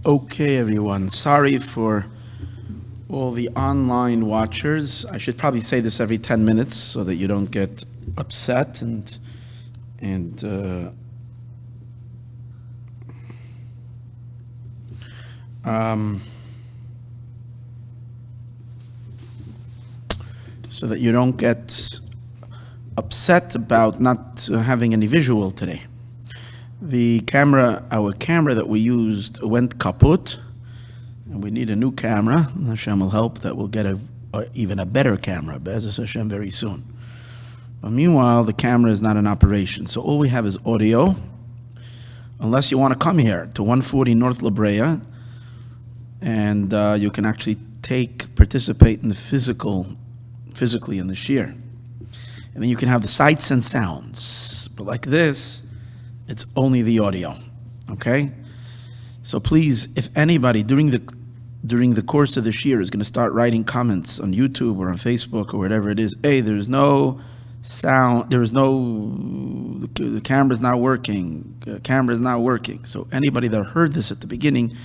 Okay, everyone. Sorry for all the online watchers. I should probably say this every 10 minutes so that you don't get upset and so that you don't get upset about not having any visual today. Our camera that we used went kaput, and we need a new camera. Hashem will help that we'll get even a better camera, Be'ezus Hashem, very soon. But meanwhile, the camera is not in operation, so all we have is audio. Unless you want to come here to 140 North La Brea, and you can actually participate in the physically in the shiur. And then you can have the sights and sounds. But like this, it's only the audio, okay? So please, if anybody during the course of the shiur is going to start writing comments on YouTube or on Facebook or whatever it is, hey, there's no sound, the camera's not working, So anybody that heard this at the beginning,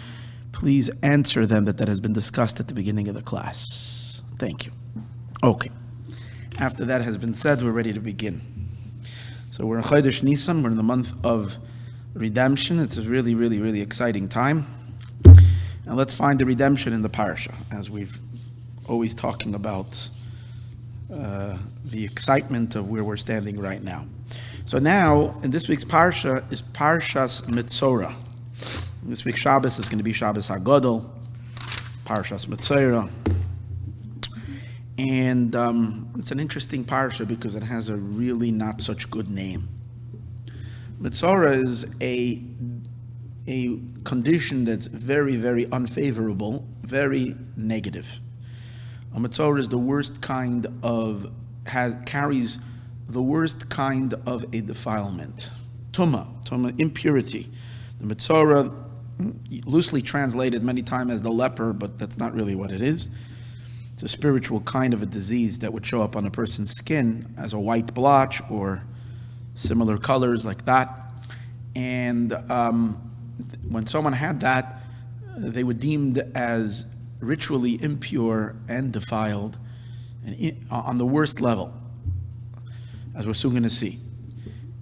please answer them that has been discussed at the beginning of the class. Thank you. Okay. After that has been said, we're ready to begin. So we're in Chodesh Nisan, we're in the month of redemption. It's a really, really, really exciting time. And let's find the redemption in the parsha, as we've always talking about the excitement of where we're standing right now. So now, in this week's parsha is Parshas Metzorah. This week's Shabbos is going to be Shabbos HaGadol, Parshas Metzorah. And it's an interesting parsha because it has a really not such good name. Metzorah is a condition that's very, very unfavorable, very negative. A Metzorah is the worst kind carries the worst kind of a defilement. Tumah, impurity. The Metzorah, loosely translated many times as the leper, but that's not really what it is. It's a spiritual kind of a disease that would show up on a person's skin as a white blotch or similar colors like that. And when someone had that, they were deemed as ritually impure and defiled and on the worst level, as we're soon going to see.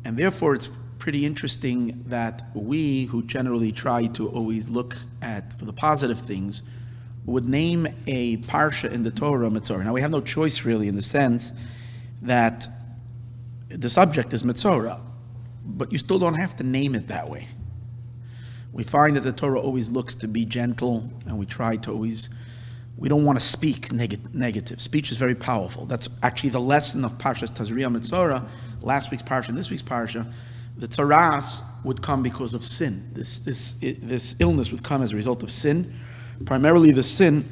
And therefore, it's pretty interesting that we, who generally try to always look for the positive things, would name a parsha in the Torah Metzorah. Now we have no choice really, in the sense that the subject is Metzorah, but you still don't have to name it that way. We find that the Torah always looks to be gentle, and we don't want to speak negative. Speech is very powerful. That's actually the lesson of Parshas Tazria Metzorah, last week's parsha and this week's parsha. The tzaras would come because of sin. This illness would come as a result of sin. Primarily the sin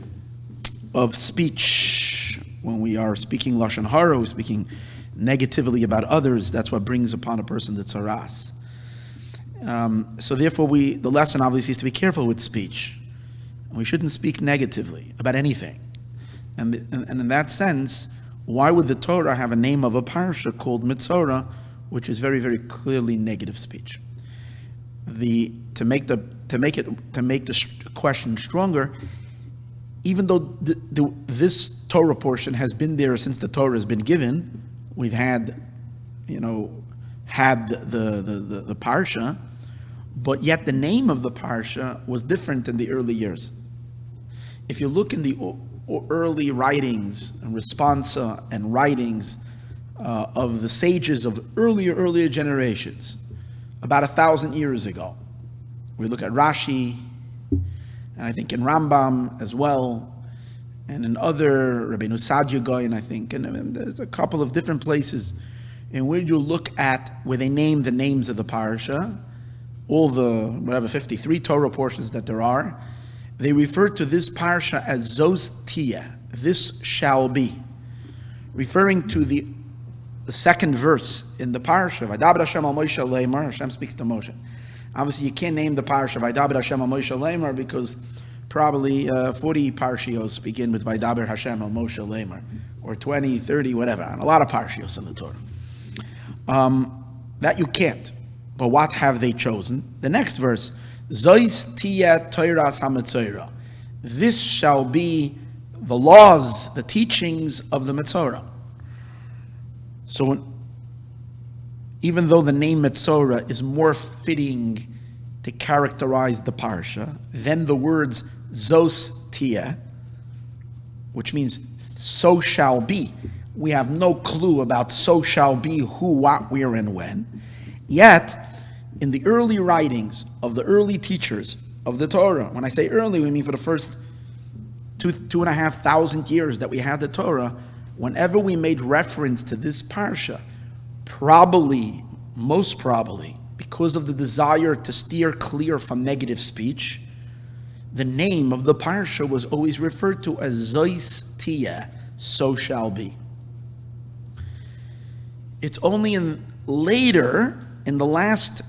of speech. When we are speaking lashon hara, we're speaking negatively about others, that's what brings upon a person the tzaras. So therefore the lesson obviously is to be careful with speech. We shouldn't speak negatively about anything. And in that sense, why would the Torah have a name of a parsha called Metzorah, which is very, very clearly negative speech? To make the question stronger, even though this Torah portion has been there since the Torah has been given, we've had the parsha, but yet the name of the parsha was different in the early years. If you look in the early writings and responsa and writings of the sages of earlier generations, about 1,000 years ago, we look at Rashi, and I think in Rambam as well, and in other Rabbeinu Sadia Goyen, I think, and there's a couple of different places in where you look at where they name the names of the parasha, all the 53 Torah portions that there are, they refer to this parasha as Zos Tiyeh, this shall be, referring to the second verse in the parasha. Vaydaber Hashem al Moshe leimar, Hashem speaks to Moshe. Obviously, you can't name the parsha Vaydaber Hashem al Moshe leimar because probably 40 parshios begin with Vaydaber Hashem al Moshe leimar, or 20, 30, whatever, and a lot of parshios in the Torah. That you can't. But what have they chosen? The next verse, Zois tia Toiras HaMetzorah. This shall be the laws, the teachings of the Metzorah. So even though the name Metzorah is more fitting to characterize the parsha than the words Zos tia, which means so shall be. We have no clue about so shall be, who, what, where, and when. Yet, in the early writings of the early teachers of the Torah, when I say early, we mean for the first 2,500 years that we had the Torah, whenever we made reference to this parsha, probably, most probably, because of the desire to steer clear from negative speech, the name of the parsha was always referred to as Zois Tia, so shall be. It's only later, in the last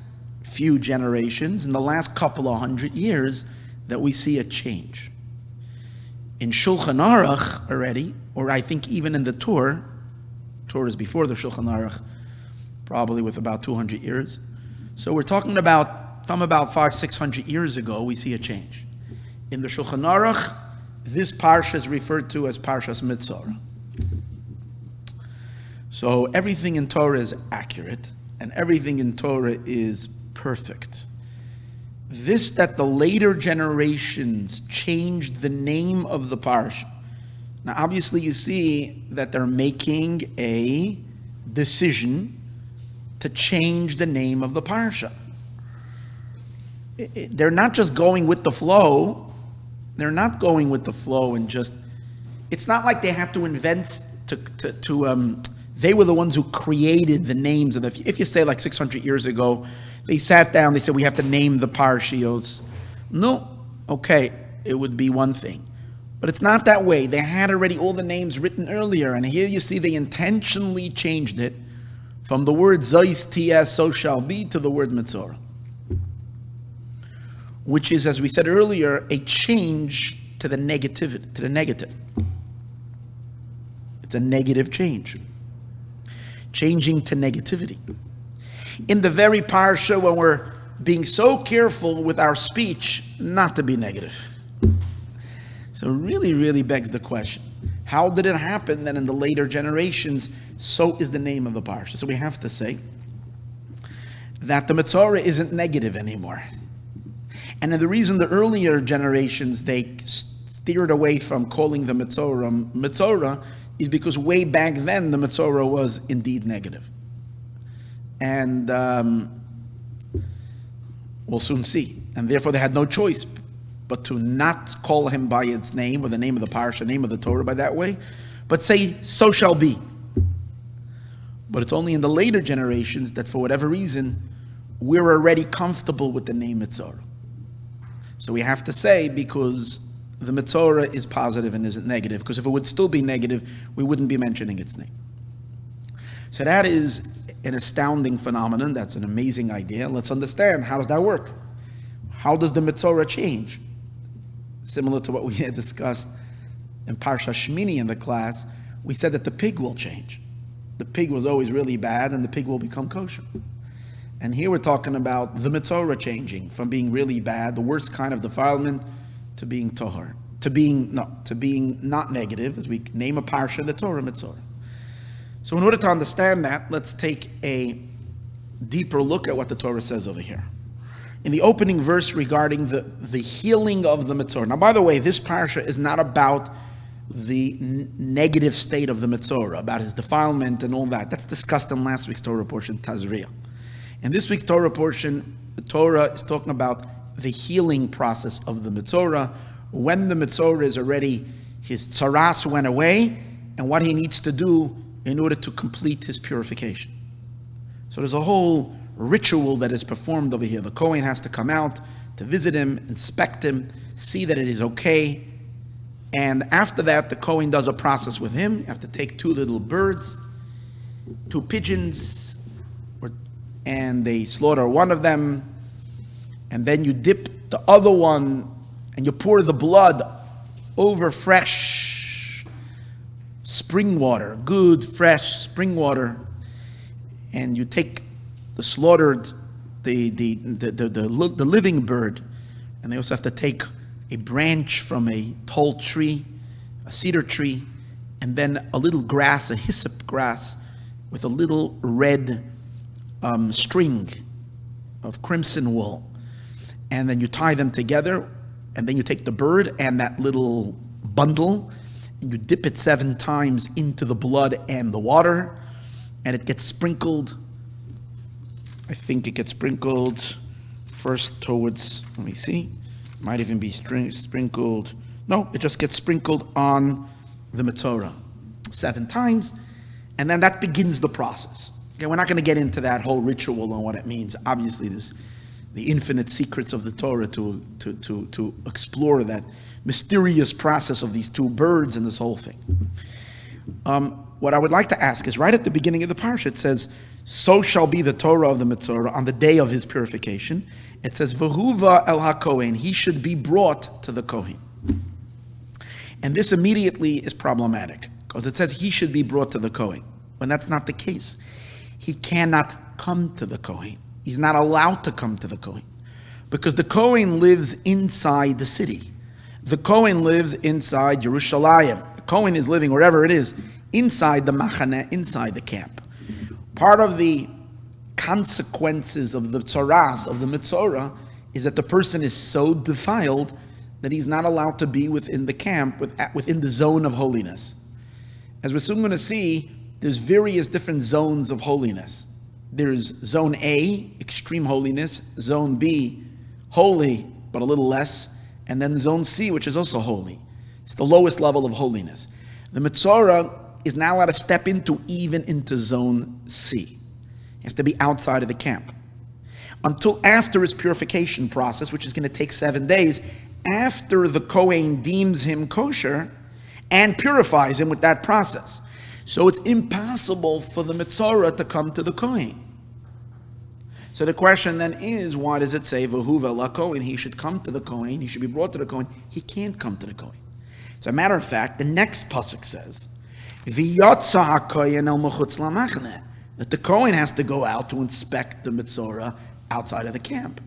few generations, in the last couple of hundred years, that we see a change. In Shulchan Aruch already, or I think even in the Torah is before the Shulchan Aruch, probably with about 200 years. So we're talking about, from about 500-600 years ago, we see a change. In the Shulchan Aruch, this parsha is referred to as Parshas Metzorah. So everything in Torah is accurate, and everything in Torah is perfect. This that the later generations changed the name of the parsha. Now obviously you see that they're making a decision to change the name of the parsha. They're not just going with the flow. They're not going with the flow and just, it's not like they had to invent they were the ones who created the names of the, if you say like 600 years ago, they sat down, they said, we have to name the parshios. No, okay, it would be one thing. But it's not that way. They had already all the names written earlier, and here you see they intentionally changed it from the word Zois Tia, so shall be, to the word Metzorah, which is, as we said earlier, a change to the negative. It's a negative change. Changing to negativity. In the very parsha when we're being so careful with our speech not to be negative. So it really, really begs the question, how did it happen that in the later generations, so is the name of the parsha? So we have to say that the Metzorah isn't negative anymore. And the reason the earlier generations, they steered away from calling the Metzorah is because way back then the Metzorah was indeed negative. And we'll soon see. And therefore they had no choice but to not call him by its name, or the name of the parsha, name of the Torah by that way, but say, so shall be. But it's only in the later generations that for whatever reason, we're already comfortable with the name Metzorah. So we have to say, because the Metzorah is positive and isn't negative, because if it would still be negative, we wouldn't be mentioning its name. So that is an astounding phenomenon. That's an amazing idea. Let's understand, how does that work? How does the Metzorah change? Similar to what we had discussed in Parsha Shmini in the class, we said that the pig will change. The pig was always really bad, and the pig will become kosher. And here we're talking about the Metzorah changing from being really bad, the worst kind of defilement, to being tahor, to being not negative, as we name a parsha, the Torah Metzorah. So in order to understand that, let's take a deeper look at what the Torah says over here. In the opening verse regarding the healing of the Metzorah. Now, by the way, this parsha is not about the negative state of the Metzorah, about his defilement and all that. That's discussed in last week's Torah portion, Tazria. In this week's Torah portion, the Torah is talking about the healing process of the Metzorah. When the Metzorah is already, his tzaras went away, and what he needs to do in order to complete his purification. So there's a whole ritual that is performed over here. The Kohen has to come out to visit him, inspect him, see that it is okay. And after that, the Kohen does a process with him. You have to take 2 little birds, 2 pigeons, and they slaughter one of them, and then you dip the other one, and you pour the blood over fresh spring water, good fresh spring water, and you take the slaughtered, the living bird, and they also have to take a branch from a tall tree, a cedar tree, and then a little grass, a hyssop grass, with a little red string of crimson wool. And then you tie them together, and then you take the bird and that little bundle, and you dip it 7 times into the blood and the water, and it gets sprinkled. I think it gets sprinkled first towards, let me see, might even be sprinkled. No, it just gets sprinkled on the Metzorah 7 times, and then that begins the process. Okay, we're not going to get into that whole ritual and what it means. Obviously, there's the infinite secrets of the Torah to explore that mysterious process of these 2 birds and this whole thing. What I would like to ask is, right at the beginning of the parsha, it says, "So shall be the Torah of the Metzorah on the day of his purification." It says, "V'huva el haKohen," he should be brought to the Kohen. And this immediately is problematic, because it says he should be brought to the Kohen, when that's not the case. He cannot come to the Kohen. He's not allowed to come to the Kohen, because the Kohen lives inside the city. The Kohen lives inside Yerushalayim. The Kohen is living wherever it is, inside the machaneh, inside the camp. Part of the consequences of the tzaras, of the Metzorah, is that the person is so defiled that he's not allowed to be within the camp, within the zone of holiness. As we're soon going to see, there's various different zones of holiness. There's zone A, extreme holiness, zone B, holy, but a little less, and then zone C, which is also holy. It's the lowest level of holiness. The Metzorah is not allowed to step even into zone C. He has to be outside of the camp. Until after his purification process, which is going to take 7 days, after the Kohen deems him kosher and purifies him with that process. So it's impossible for the Metzorah to come to the Kohen. So the question then is, why does it say, "V'huva la Kohen," he should come to the Kohen, he should be brought to the Kohen? He can't come to the Kohen. As a matter of fact, the next pasuk says, "V'yotza haKohen el mechutz lamachaneh," that the Kohen has to go out to inspect the Metzorah outside of the camp.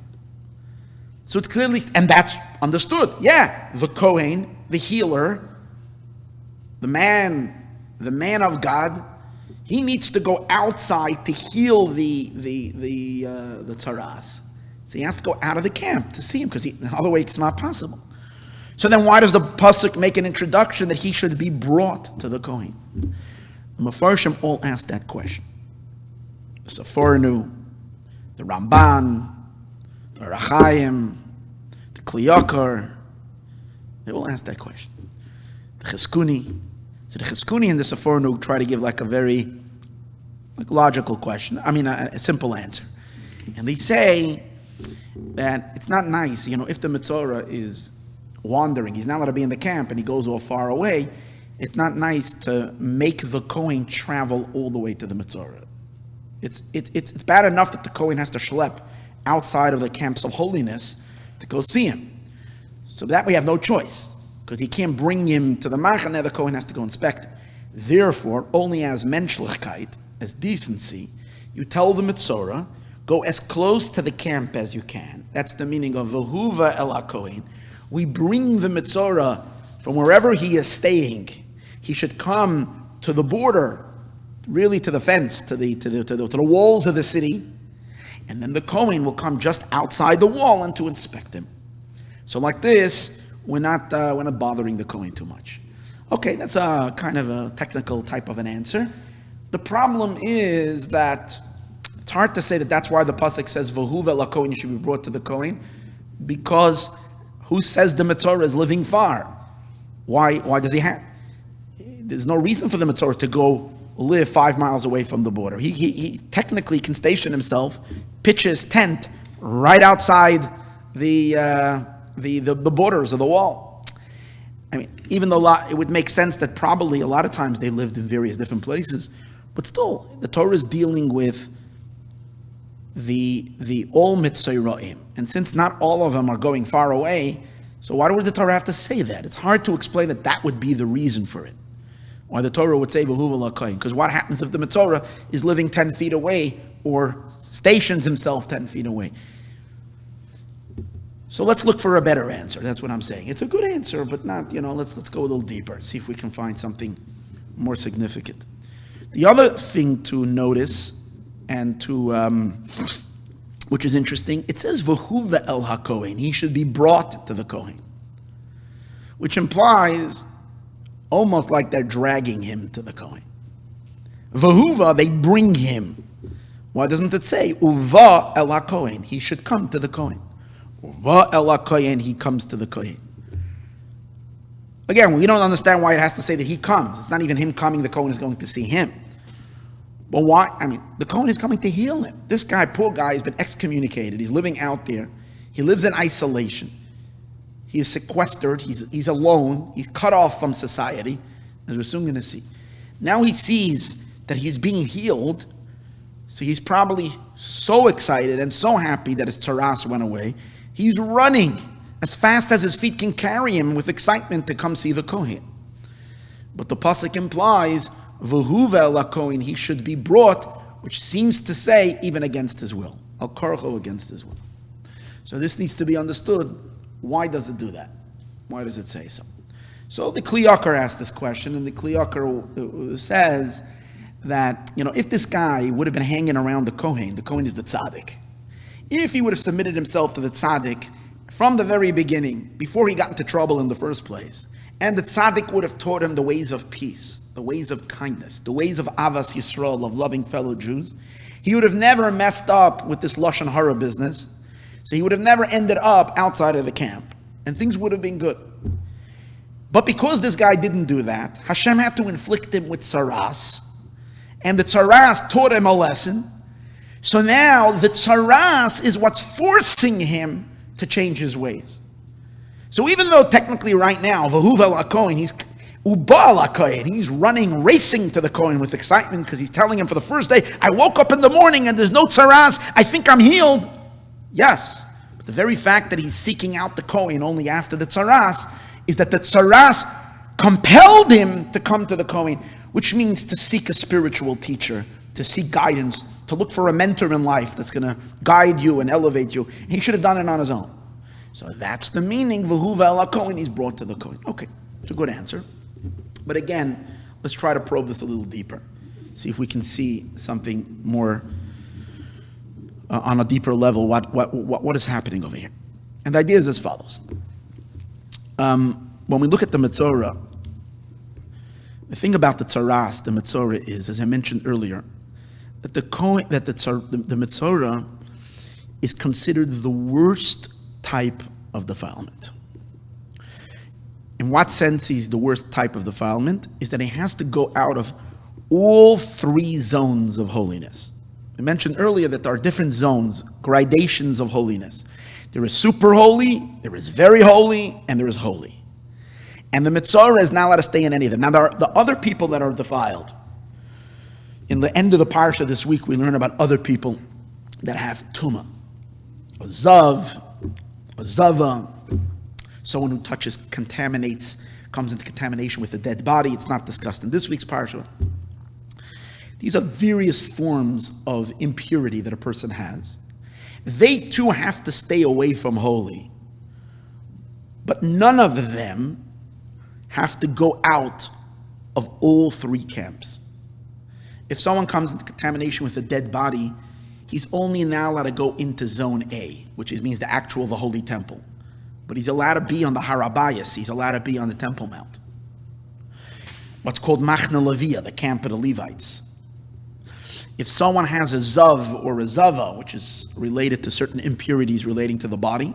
So it's clearly, and that's understood. Yeah, the Kohen, the healer, the man of God, he needs to go outside to heal the tzaras. So he has to go out of the camp to see him, because the other way it's not possible. So then why does the pasuk make an introduction that he should be brought to the Kohen? The Mefarshim all ask that question. The Sefornu, the Ramban, the Rachayim, the Kliyakar, they all ask that question. The Cheskuni. So the Cheskuni and the Sefornu try to give like a very logical question. I mean, a simple answer. And they say that it's not nice, if the Metzorah is wandering, he's not allowed to be in the camp and he goes all far away, it's not nice to make the Kohen travel all the way to the Metzorah. It's bad enough that the Kohen has to schlep outside of the camps of holiness to go see him. So that we have no choice, because he can't bring him to the machaneh, the Kohen has to go inspect him. Therefore, only as menschlichkeit, as decency, you tell the Metzorah, go as close to the camp as you can. That's the meaning of V'huva el haKohen. We bring the Metzorah from wherever he is staying. He should come to the border, really to the fence, to the walls of the city, and then the Kohen will come just outside the wall and to inspect him. So like this, we're not bothering the Kohen too much. Okay, that's a kind of a technical type of an answer. The problem is that it's hard to say that that's why the pasuk says "V'huva el haKohen," you should be brought to the Kohen, because who says the Metzorah is living far? Why does he have? There's no reason for the Metzorah to go live 5 miles away from the border. He technically can station himself, pitch his tent right outside the borders of the wall. I mean, even though it would make sense that probably a lot of times they lived in various different places, but still, the Torah is dealing with the all Mitzrayim, and since not all of them are going far away, so why would the Torah have to say that? It's hard to explain that would be the reason for it. Why the Torah would say V'huva el haKohen? Because what happens if the Metzorah is living 10 feet away or stations himself 10 feet away? So let's look for a better answer. That's what I'm saying. It's a good answer, but not, let's go a little deeper, see if we can find something more significant. The other thing to notice and which is interesting, it says v'huva el hakohen, he should be brought to the kohen, which implies almost like they're dragging him to the kohen. V'huva, they bring him. Why doesn't it say uva el hakohen, he should come to the kohen? Uva el hakohen, he comes to the kohen. Again, we don't understand why it has to say that he comes. It's not even him coming, the kohen is going to see him. But why? The Kohen is coming to heal him. This guy, poor guy, has been excommunicated. He's living out there. He lives in isolation. He is sequestered. He's alone. He's cut off from society, as we're soon going to see. Now he sees that he's being healed, so he's probably so excited and so happy that his tzaras went away. He's running as fast as his feet can carry him with excitement to come see the Kohen. But the pasuk implies v'huva el hakohen, he should be brought, which seems to say even against his will. Al karcho, against his will. So this needs to be understood. Why does it do that? Why does it say so? So the Kli Yakar asked this question, and the Kli Yakar says that, if this guy would have been hanging around the Kohen is the tzaddik. If he would have submitted himself to the tzaddik from the very beginning, before he got into trouble in the first place, and the tzaddik would have taught him the ways of peace, the ways of kindness, the ways of avas Yisroel, of loving fellow Jews, he would have never messed up with this lashon hara business. So he would have never ended up outside of the camp, and things would have been good. But because this guy didn't do that, Hashem had to inflict him with tzaras, and the tzaras taught him a lesson. So now the tzaras is what's forcing him to change his ways. So even though technically right now, v'huva el hakohen, he's uba el hakohen, he's running, racing to the kohen with excitement because he's telling him for the first day, I woke up in the morning and there's no tzaras, I think I'm healed. Yes, but the very fact that he's seeking out the kohen only after the tzaras is that the tzaras compelled him to come to the kohen, which means to seek a spiritual teacher, to seek guidance, to look for a mentor in life that's going to guide you and elevate you. He should have done it on his own. So that's the meaning, v'huva el hakohen, he's brought to the kohen. Okay, it's a good answer. But again, let's try to probe this a little deeper. See if we can see something more on a deeper level, what is happening over here. And the idea is as follows. When we look at the Metzorah, the thing about the tzaras, the Metzorah is, as I mentioned earlier, that the Metzorah is considered the worst type of defilement. In what sense he's the worst type of defilement? Is that he has to go out of all three zones of holiness. I mentioned earlier that there are different zones, gradations of holiness. There is super holy, there is very holy, and there is holy. And the Metzorah is not allowed to stay in any of them. Now there are the other people that are defiled. In the end of the parsha this week, we learn about other people that have tumah, a zav, a zava, someone who touches, contaminates, comes into contamination with a dead body. It's not discussed in this week's parsha. These are various forms of impurity that a person has. They too have to stay away from holy. But none of them have to go out of all three camps. If someone comes into contamination with a dead body, he's only now allowed to go into zone A, which means the holy temple. But he's allowed to be on the Harabayas, he's allowed to be on the Temple Mount. What's called Machna Levia, the camp of the Levites. If someone has a zav or a zava, which is related to certain impurities relating to the body,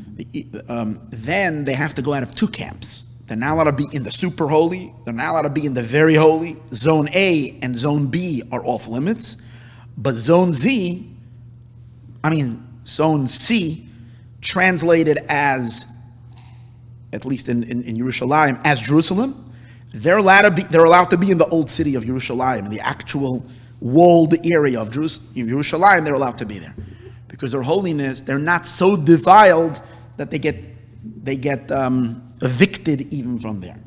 then they have to go out of two camps. They're not allowed to be in the super holy, they're not allowed to be in the very holy. Zone A and Zone B are off limits, but Zone C, translated as, at least in Yerushalayim, as Jerusalem, they're allowed to be in the old city of Yerushalayim, in the actual walled area of Yerushalayim. They're allowed to be there because their holiness, they're not so defiled that they get evicted even from there.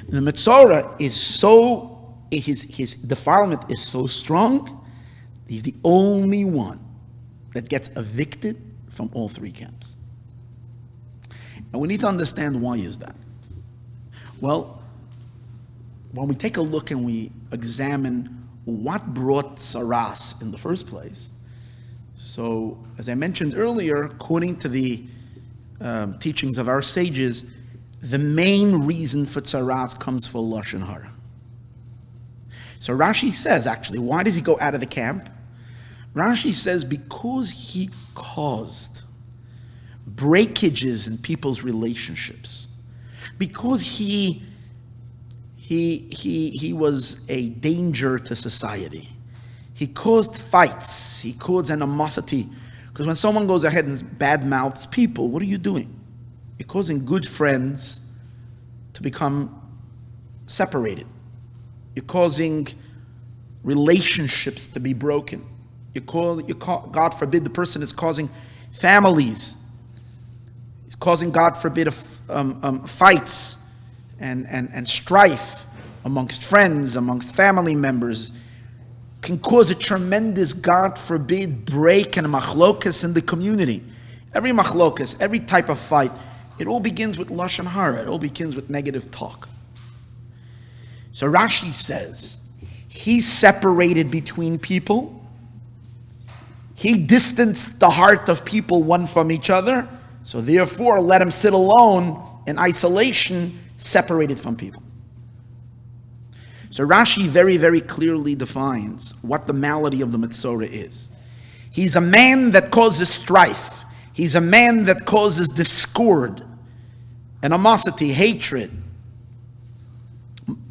The Metzorah is his defilement is so strong, he's the only one that gets evicted from all three camps. And we need to understand why is that. Well, when we take a look and we examine what brought Saras in the first place, so as I mentioned earlier, according to the teachings of our sages, the main reason for Saras comes for Lashon Hara. So Rashi says, actually, why does he go out of the camp? Rashi says because he caused breakages in people's relationships, because he was a danger to society. He caused fights. He caused animosity. Because when someone goes ahead and bad-mouths people, what are you doing? You're causing good friends to become separated. You're causing relationships to be broken. God forbid, the person is causing families. He's causing, God forbid, fights and strife amongst friends, amongst family members. Can cause a tremendous, God forbid, break and machlokas in the community. Every machlokas, every type of fight, it all begins with lashon hara. It all begins with negative talk. So Rashi says, he separated between people. He distanced the heart of people one from each other. So therefore, let him sit alone in isolation, separated from people. So Rashi very, very clearly defines what the malady of the Metzorah is. He's a man that causes strife. He's a man that causes discord, animosity, hatred.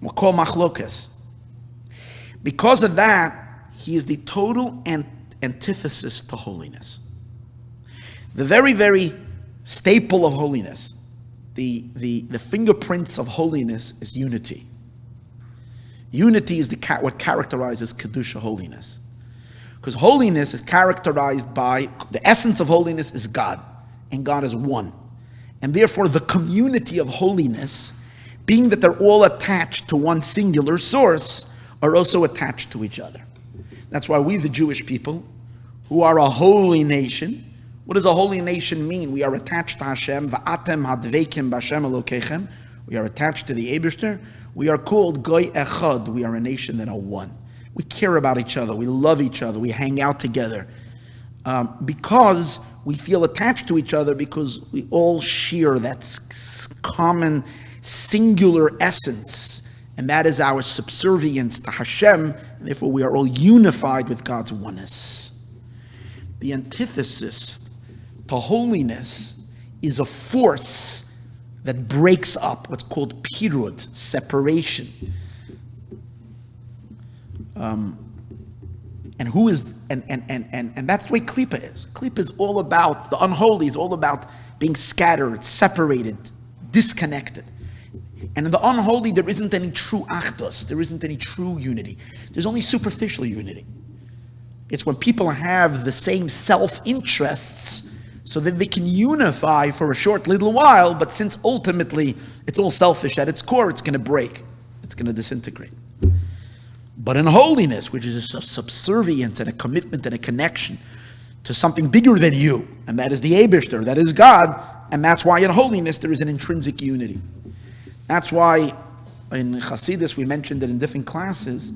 We'll call machlokas. Because of that, he is the total antithesis to holiness. The very, very staple of holiness, the fingerprints of holiness is unity. Unity is what characterizes Kedusha, holiness. Because holiness is characterized by, the essence of holiness is God, and God is one. And therefore the community of holiness, being that they're all attached to one singular source, are also attached to each other. That's why we, the Jewish people, who are a holy nation, what does a holy nation mean? We are attached to Hashem. Va'atem hadveikim b'Hashem Elokechem. We are attached to the Eibishter. We are called Goy Echad. We are a nation that are one. We care about each other. We love each other. We hang out together. Because we feel attached to each other, because we all share that common singular essence. And that is our subservience to Hashem. And therefore we are all unified with God's oneness. The antithesis to holiness is a force that breaks up, what's called pirut, separation. And that's the way klipa is. Klipa is all about the unholy, is all about being scattered, separated, disconnected. And in the unholy, there isn't any true achdus, there isn't any true unity. There's only superficial unity. It's when people have the same self-interests so that they can unify for a short little while, but since ultimately it's all selfish at its core, it's going to break. It's going to disintegrate. But in holiness, which is a subservience and a commitment and a connection to something bigger than you, and that is the Eibishter, that is God, and that's why in holiness there is an intrinsic unity. That's why in Chassidus, we mentioned it in different classes,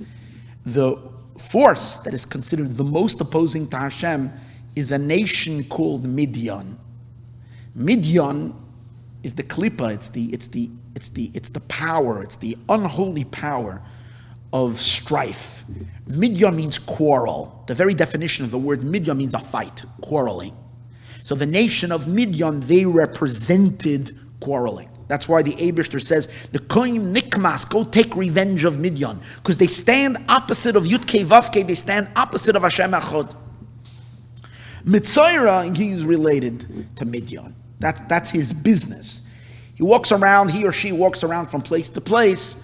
the force that is considered the most opposing to Hashem is a nation called Midyan. Midyan is the klipa, it's the power, it's the unholy power of strife. Midyan means quarrel. The very definition of the word Midyan means a fight, quarreling. So the nation of Midyan, they represented quarreling. That's why the Eibishter says, the Koim Nikmas, go take revenge of Midyan. Because they stand opposite of Yudke Vavke, they stand opposite of Hashem Echad. Metzorah, he's related to Midyan. That's his business. He walks around, he or she walks around from place to place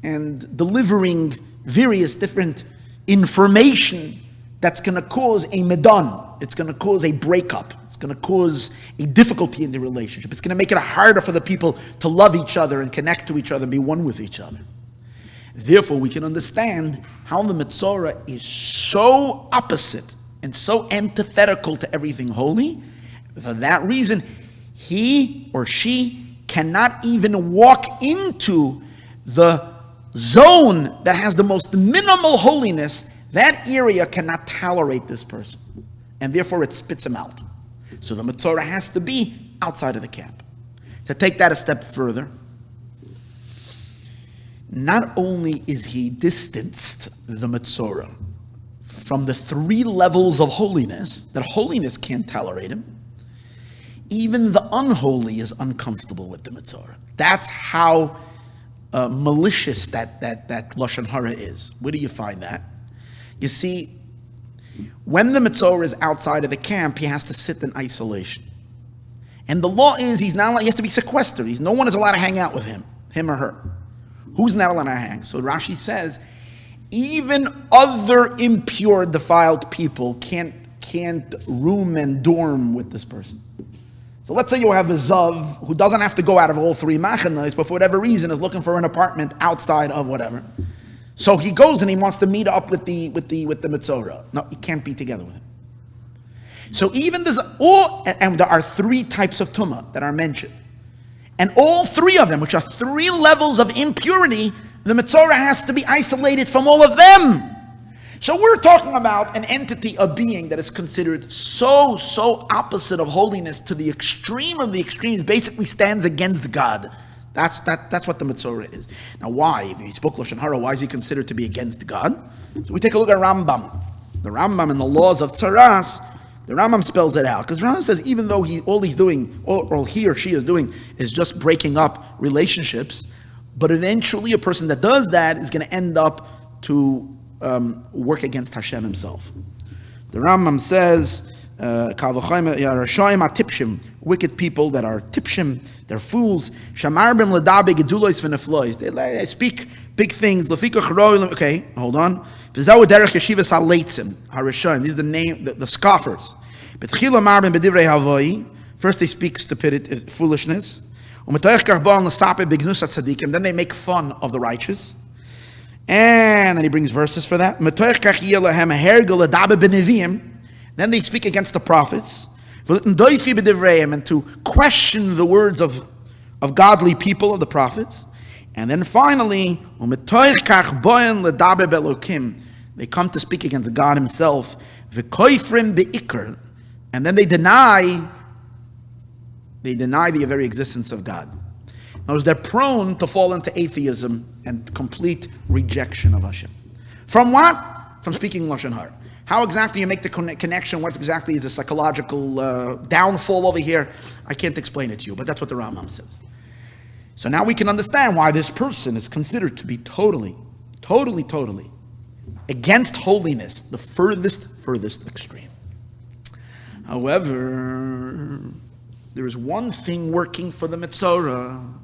and delivering various different information that's going to cause a medan. It's going to cause a breakup. It's going to cause a difficulty in the relationship. It's going to make it harder for the people to love each other and connect to each other and be one with each other. Therefore, we can understand how the Metzorah is so opposite and so antithetical to everything holy. For that reason, he or she cannot even walk into the zone that has the most minimal holiness. That area cannot tolerate this person, and therefore it spits him out. So the Metzorah has to be outside of the camp. To take that a step further, not only is he distanced, the Metzorah, from the 3 levels of holiness, that holiness can't tolerate him, even the unholy is uncomfortable with the Metzorah. That's how malicious that Lashon Hara is. Where do you find that? You see, when the Metzorah is outside of the camp, he has to sit in isolation. And the law is he has to be sequestered. No one is allowed to hang out with him or her. Who's not allowed to hang? So Rashi says, even other impure, defiled people can't room and dorm with this person. So let's say you have a Zav who doesn't have to go out of all 3 machanos, but for whatever reason is looking for an apartment outside of whatever. So he goes and he wants to meet up with the Metzorah. No, he can't be together with him. So even and there are 3 types of tumah that are mentioned. And all 3 of them, which are 3 levels of impurity, the Metzorah has to be isolated from all of them. So we're talking about an entity, a being that is considered so opposite of holiness to the extreme of the extremes, basically stands against God. That's what the Metzorah is. Now why? If he spoke Lashon Hara, why is he considered to be against God? So we take a look at Rambam. The Rambam in the laws of Tzaras, the Rambam spells it out. Because Rambam says even though all he or she is doing is just breaking up relationships, but eventually a person that does that is going to end up to work against Hashem himself. The Rambam says, wicked people that are tipshim, they're fools. They speak big things. Okay, hold on. These are the scoffers. First they speak stupidity, foolishness. And then they make fun of the righteous. And then he brings verses for that. Then they speak against the prophets. And to question the words of godly people, of the prophets. And then finally, they come to speak against God himself. And then they deny the very existence of God. In other words, they're prone to fall into atheism and complete rejection of Hashem. From what? From speaking Lashon Hara. How exactly you make the connection? What exactly is the psychological downfall over here? I can't explain it to you, but that's what the Rambam says. So now we can understand why this person is considered to be totally against holiness, the furthest extreme. However, there is one thing working for the Metzorah.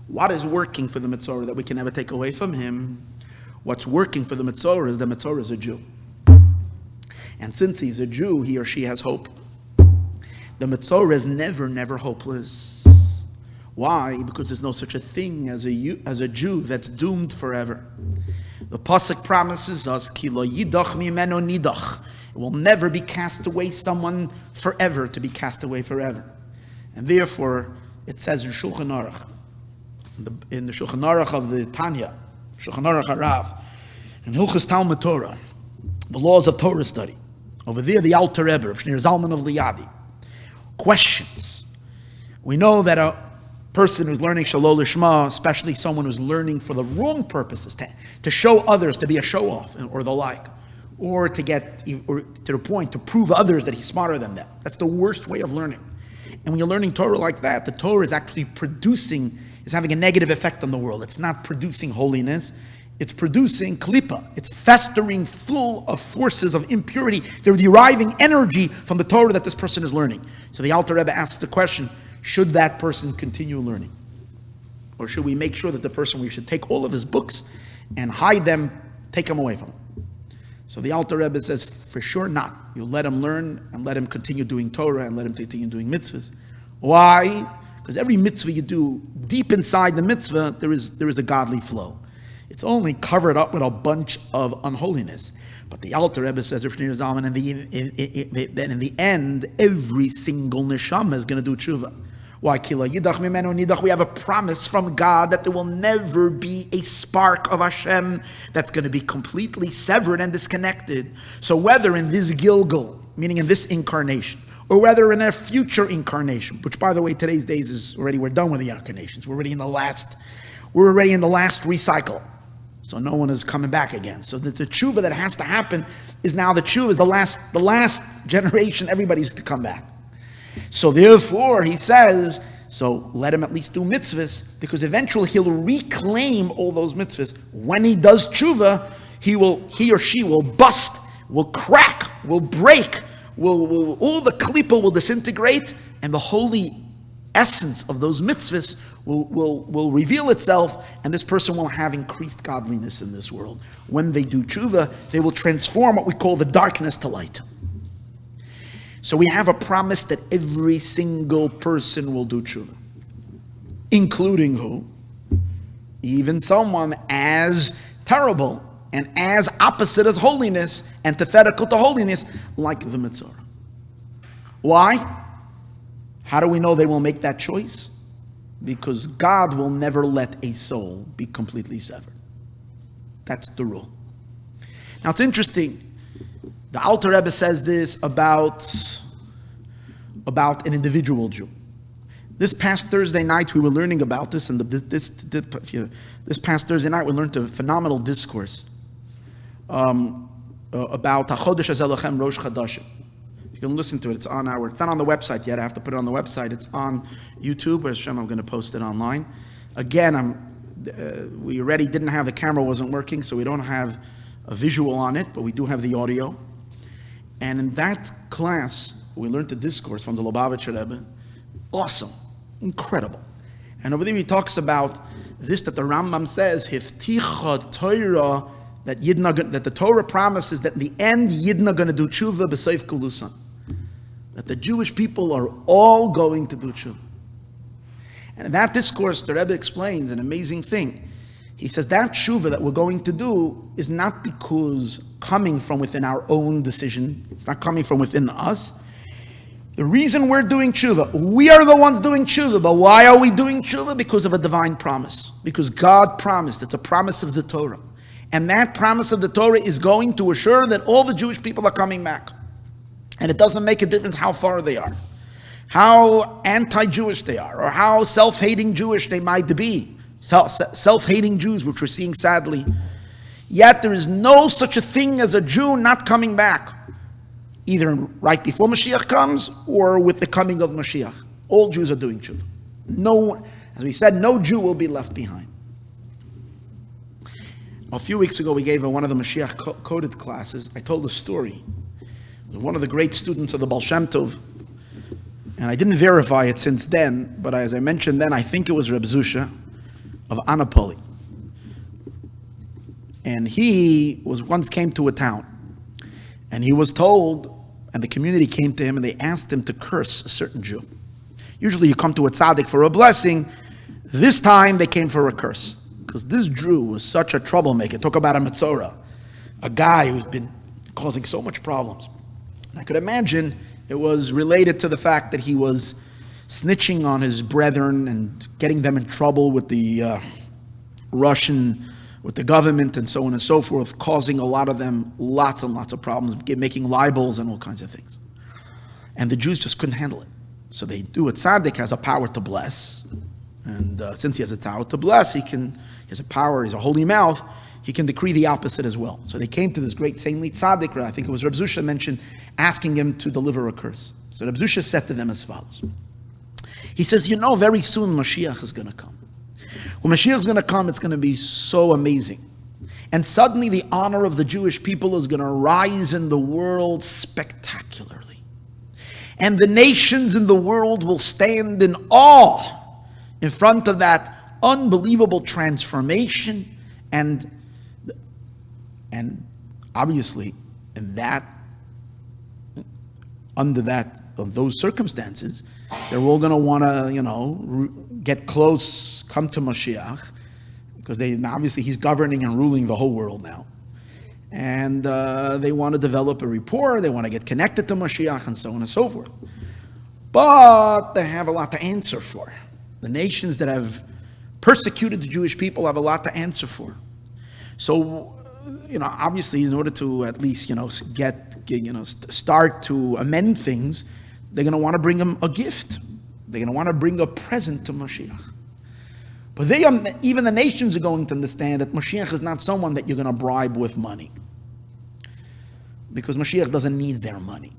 What is working for the Metzorah that we can never take away from him? What's working for the Metzorah is the Metzorah is a Jew. And since he's a Jew, he or she has hope. The Metzorah is never hopeless. Why? Because there's no such a thing as a Jew that's doomed forever. The Pasuk promises us, Ki lo yidach mimeno nidach. It will never be cast away someone forever, to be cast away forever. And therefore, it says in Shulchan Aruch, in the Shulchan Aruch of the Tanya, Shulchan Aruch Harav, in Hilchos Talmud Torah, the laws of Torah study. Over there, the Alter Rebbe, Shneur Zalman of Liadi, questions. We know that a person who's learning Shalol Lishma, especially someone who's learning for the wrong purposes, to show others, to be a show-off, or the like, or to the point to prove others that he's smarter than them. That's the worst way of learning. And when you're learning Torah like that, the Torah is actually having a negative effect on the world. It's not producing holiness. It's producing klipa. It's festering full of forces of impurity. They're deriving energy from the Torah that this person is learning. So the Alter Rebbe asks the question, should that person continue learning? Or should we make sure that we should take all of his books and hide them, take them away from him? So the Alter Rebbe says, for sure not. You let him learn and let him continue doing Torah and let him continue doing mitzvahs. Why? Because every mitzvah you do, deep inside the mitzvah, there is a godly flow. It's only covered up with a bunch of unholiness. But the Alter Rebbe says, in the end, every single neshama is going to do tshuva. Why? Kila yidach mimenu nidach. We have a promise from God that there will never be a spark of Hashem that's going to be completely severed and disconnected. So whether in this Gilgal, meaning in this incarnation, or whether in a future incarnation, which by the way, today's days is already, we're done with the incarnations. We're already in the last recycle. So no one is coming back again. So the tshuva that has to happen is now the tshuva, the last generation, everybody's to come back. So therefore, he says, so let him at least do mitzvahs, because eventually he'll reclaim all those mitzvahs. When he does tshuva, he or she will bust, will crack, will break, all the klipa will disintegrate, and the holy essence of those mitzvahs will reveal itself, and this person will have increased godliness in this world. When they do tshuva, they will transform what we call the darkness to light. So we have a promise that every single person will do tshuva, including who? Even someone as terrible and as opposite as holiness, antithetical to holiness, like the Metzorah. Why? How do we know they will make that choice? Because God will never let a soul be completely severed. That's the rule. Now it's interesting. The Alter Rebbe says this about an individual Jew. This past Thursday night we were learning about this, and this past Thursday night we learned a phenomenal discourse about HaChodesh Azelachem Rosh Chadashim. You can listen to it. It's not on the website yet. I have to put it on the website. It's on YouTube. Where's Shem? I'm going to post it online. Again, we already didn't have, the camera wasn't working, so we don't have a visual on it, but we do have the audio. And in that class, we learned the discourse from the Lubavitcher Rebbe. Awesome. Incredible. And over there he talks about this, that the Rambam says, Hifticha Torah, that the Torah promises that in the end, Yidna going to do tshuva b'seif kulusan. That the Jewish people are all going to do tshuva. And in that discourse, the Rebbe explains an amazing thing. He says that tshuva that we're going to do is not because coming from within our own decision. It's not coming from within us. The reason we're doing tshuva, we are the ones doing tshuva, but why are we doing tshuva? Because of a divine promise. Because God promised. It's a promise of the Torah. And that promise of the Torah is going to assure that all the Jewish people are coming back. And it doesn't make a difference how far they are, how anti-Jewish they are, or how self-hating Jewish they might be. Self-hating Jews, which we're seeing sadly. Yet there is no such a thing as a Jew not coming back, either right before Moshiach comes or with the coming of Moshiach. All Jews are doing tshuva. No, as we said, no Jew will be left behind. A few weeks ago, we gave one of the Moshiach coded classes. I told a story. One of the great students of the Baal Shem Tov, and I didn't verify it since then, but as I mentioned then, I think it was Reb Zusha of Anapoli. And he once came to a town, and he was told, and the community came to him and they asked him to curse a certain Jew. Usually you come to a tzaddik for a blessing. This time they came for a curse, because this Jew was such a troublemaker. Talk about a Metzorah, a guy who's been causing so much problems. And I could imagine it was related to the fact that he was snitching on his brethren and getting them in trouble with the with the government and so on and so forth, causing a lot of them lots and lots of problems, making libels and all kinds of things. And the Jews just couldn't handle it. So they do it. Tzaddik has a power to bless. And since he has a power to bless, he has a power, he's a holy mouth, he can decree the opposite as well. So they came to this great saintly tzaddik, I think it was Reb Zusha mentioned, asking him to deliver a curse. So Reb Zusha said to them as follows. He says, very soon Moshiach is going to come. When Moshiach is going to come, it's going to be so amazing. And suddenly the honor of the Jewish people is going to rise in the world spectacularly. And the nations in the world will stand in awe in front of that unbelievable transformation. And obviously, under those circumstances, they're all going to want to, get close, come to Moshiach, because obviously he's governing and ruling the whole world now. And they want to develop a rapport, they want to get connected to Moshiach, and so on and so forth. But they have a lot to answer for. The nations that have persecuted the Jewish people have a lot to answer for. So, obviously, in order to at least, start to amend things, they're going to want to bring him a gift. They're going to want to bring a present to Moshiach. But even the nations are going to understand that Moshiach is not someone that you're going to bribe with money. Because Moshiach doesn't need their money.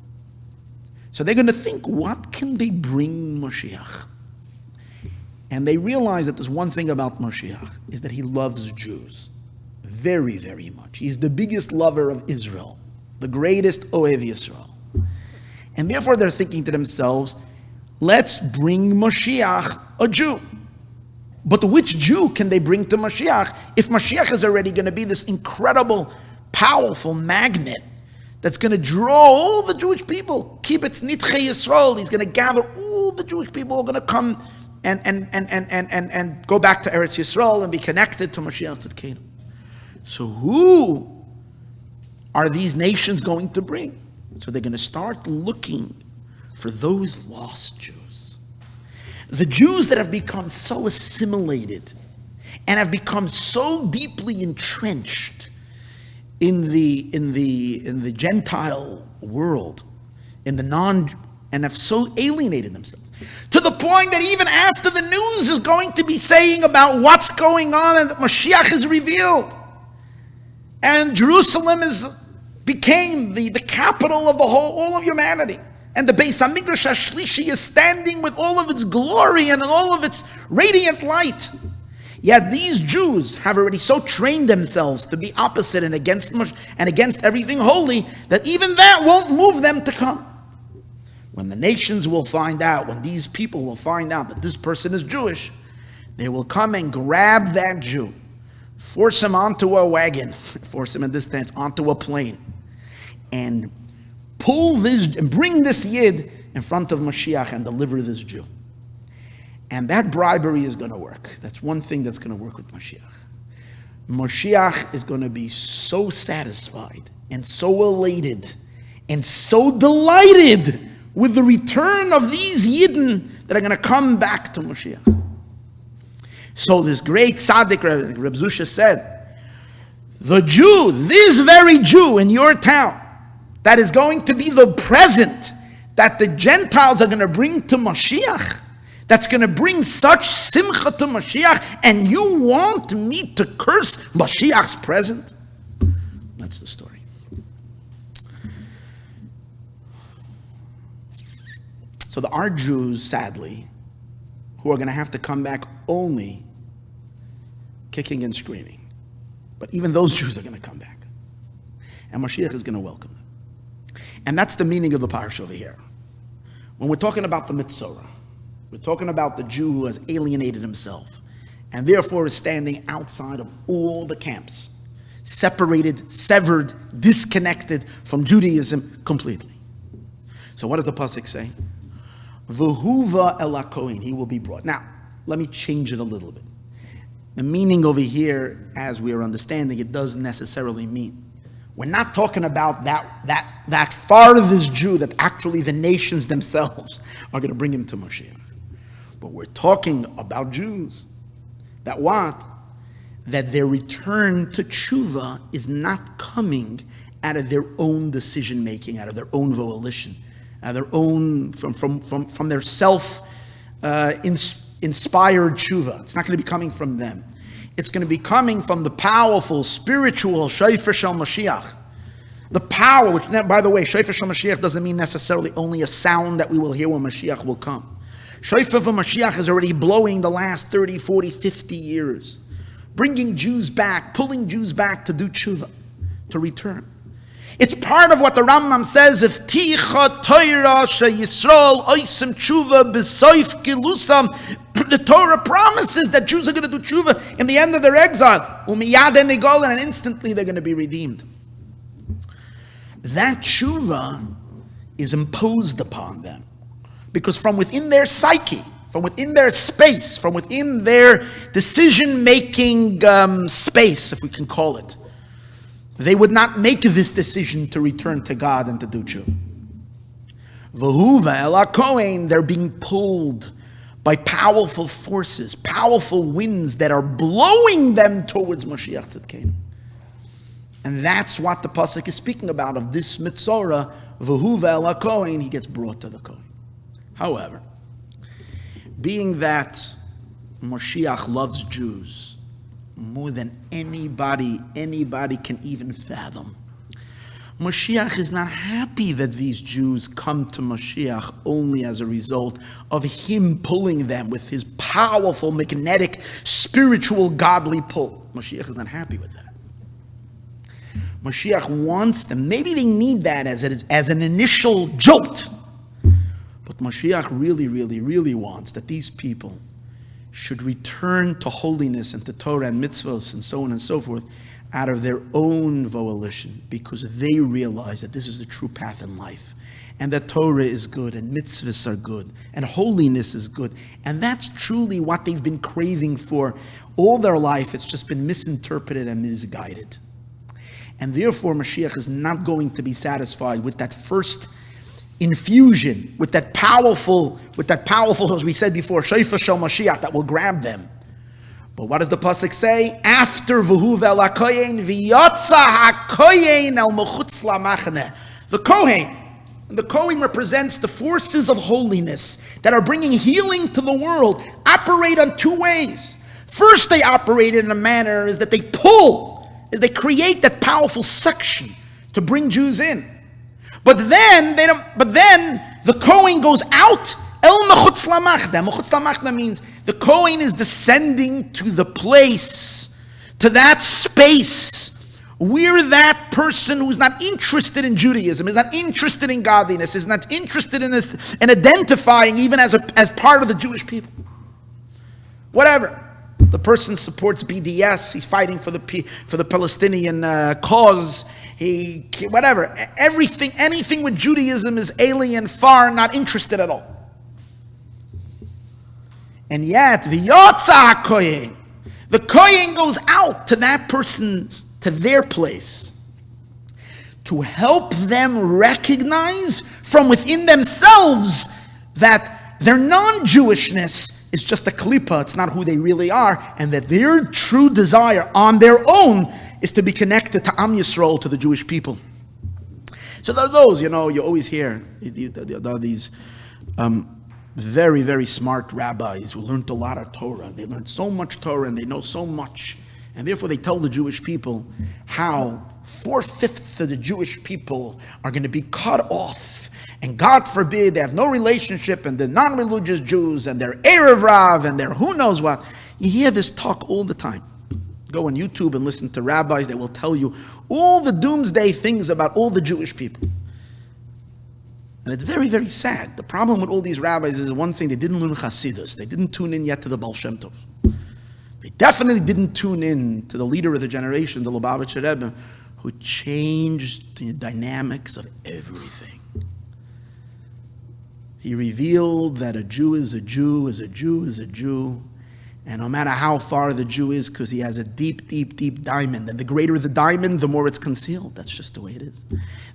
So they're going to think, what can they bring Moshiach? And they realize that there's one thing about Moshiach, is that he loves Jews very, very much. He's the biggest lover of Israel, the greatest Ohev Yisroel. And therefore they're thinking to themselves, let's bring Moshiach a Jew. But which Jew can they bring to Moshiach if Moshiach is already going to be this incredible, powerful magnet that's going to draw all the Jewish people? Kibetz Nitche Yisroel. He's going to gather all the Jewish people who are going to come and go back to Eretz Yisrael and be connected to Moshiach Tzidkenu. So who are these nations going to bring? So they're going to start looking for those lost Jews. The Jews that have become so assimilated and have become so deeply entrenched in the Gentile world, and have so alienated themselves, to the point that even after the news is going to be saying about what's going on and that Moshiach is revealed, and Jerusalem became the capital of all of humanity, and the Beis HaMikdash HaShlishi is standing with all of its glory and all of its radiant light. Yet these Jews have already so trained themselves to be opposite and against everything holy that even that won't move them to come. When the nations will find out, when these people will find out that this person is Jewish, they will come and grab that Jew, force him onto a wagon, force him in this sense onto a plane, and pull this and bring this Yid in front of Moshiach and deliver this Jew. And that bribery is going to work. That's one thing that's going to work with Moshiach. Moshiach is going to be so satisfied and so elated and so delighted with the return of these Yidden that are going to come back to Moshiach. So this great tzaddik, Reb Zusha, said, the Jew, this very Jew in your town, that is going to be the present that the Gentiles are going to bring to Moshiach, that's going to bring such simcha to Moshiach, and you want me to curse Moshiach's present? That's the story. So there are Jews, sadly, who are going to have to come back only kicking and screaming. But even those Jews are going to come back. And Moshiach is going to welcome them. And that's the meaning of the parsha over here. When we're talking about the Metzorah, we're talking about the Jew who has alienated himself and therefore is standing outside of all the camps, separated, severed, disconnected from Judaism completely. So what does the pasuk say? V'huva el hakohen, he will be brought. Now, let me change it a little bit. The meaning over here, as we are understanding, it doesn't necessarily mean. We're not talking about that farthest Jew that actually the nations themselves are going to bring him to Moshiach. But we're talking about Jews that what? That their return to tshuva is not coming out of their own decision making, out of their own volition, out of their own from their self inspired tshuva. It's not going to be coming from them. It's going to be coming from the powerful spiritual shofar shel Mashiach. The power, which, by the way, shofar shel Mashiach doesn't mean necessarily only a sound that we will hear when Mashiach will come. Shofar for Mashiach is already blowing the last 30, 40, 50 years. Bringing Jews back, pulling Jews back to do tshuva, to return. It's part of what the Rambam says, if Ticha Torah she Yisroel oisem tshuva b'soif gilusam, the Torah promises that Jews are going to do tshuva in the end of their exile, umiyad enigol, and instantly they're going to be redeemed. That tshuva is imposed upon them, because from within their psyche, from within their space, from within their decision-making space, if we can call it, they would not make this decision to return to God and to do tshuva. V'huva ela kohen, they're being pulled by powerful forces, powerful winds that are blowing them towards Moshiach Tzidkenu. And that's what the pasuk is speaking about, of this Metzorah, v'huva ela kohen, he gets brought to the kohen. However, being that Moshiach loves Jews more than anybody can even fathom, Moshiach is not happy that these Jews come to Moshiach only as a result of him pulling them with his powerful, magnetic, spiritual, godly pull. Moshiach is not happy with that. Moshiach wants them. Maybe they need that as an initial jolt. But Moshiach really, really, really wants that these people should return to holiness and to Torah and mitzvahs and so on and so forth out of their own volition, because they realize that this is the true path in life, and that Torah is good, and mitzvahs are good, and holiness is good. And that's truly what they've been craving for all their life. It's just been misinterpreted and misguided. And therefore, Mashiach is not going to be satisfied with that first infusion, with that powerful, as we said before, Sheifa Shel Mashiach, that will grab them. But what does the pasuk say? After v'huva ela kohen v'yotza hakohen el mechutz lamachne. The kohen represents the forces of holiness that are bringing healing to the world, operate on two ways. First, they operate in a manner is that they create that powerful suction to bring Jews in. But then the Kohen goes out. El mechutz lamachne. Mechutz lamachne means the Kohen is descending to the place, to that space where that person who's not interested in Judaism, is not interested in godliness, is not interested in this, and identifying even as part of the Jewish people. Whatever. The person supports BDS, he's fighting for the Palestinian cause, anything with Judaism is alien, far, not interested at all. And yet, v'yotza kohen, the kohen goes out to that person's, to their place, to help them recognize from within themselves that their non-Jewishness is just a klipa, it's not who they really are, and that their true desire on their own is to be connected to Am Yisroel, to the Jewish people. So there are those, you always hear, there are these very, very smart rabbis who learned a lot of Torah. They learned so much Torah and they know so much. And therefore they tell the Jewish people how 4/5 of the Jewish people are going to be cut off. And God forbid, they have no relationship, and they're non-religious Jews, and they're Erev Rav, and they're who knows what. You hear this talk all the time. Go on YouTube and listen to rabbis. They will tell you all the doomsday things about all the Jewish people. And it's very, very sad. The problem with all these rabbis is one thing: they didn't learn Chassidus. They didn't tune in yet to the Baal Shem Tov. They definitely didn't tune in to the leader of the generation, the Lubavitcher Rebbe, who changed the dynamics of everything. He revealed that a Jew is a Jew, is a Jew, is a Jew. And no matter how far the Jew is, because he has a deep, deep, deep diamond. And the greater the diamond, the more it's concealed. That's just the way it is.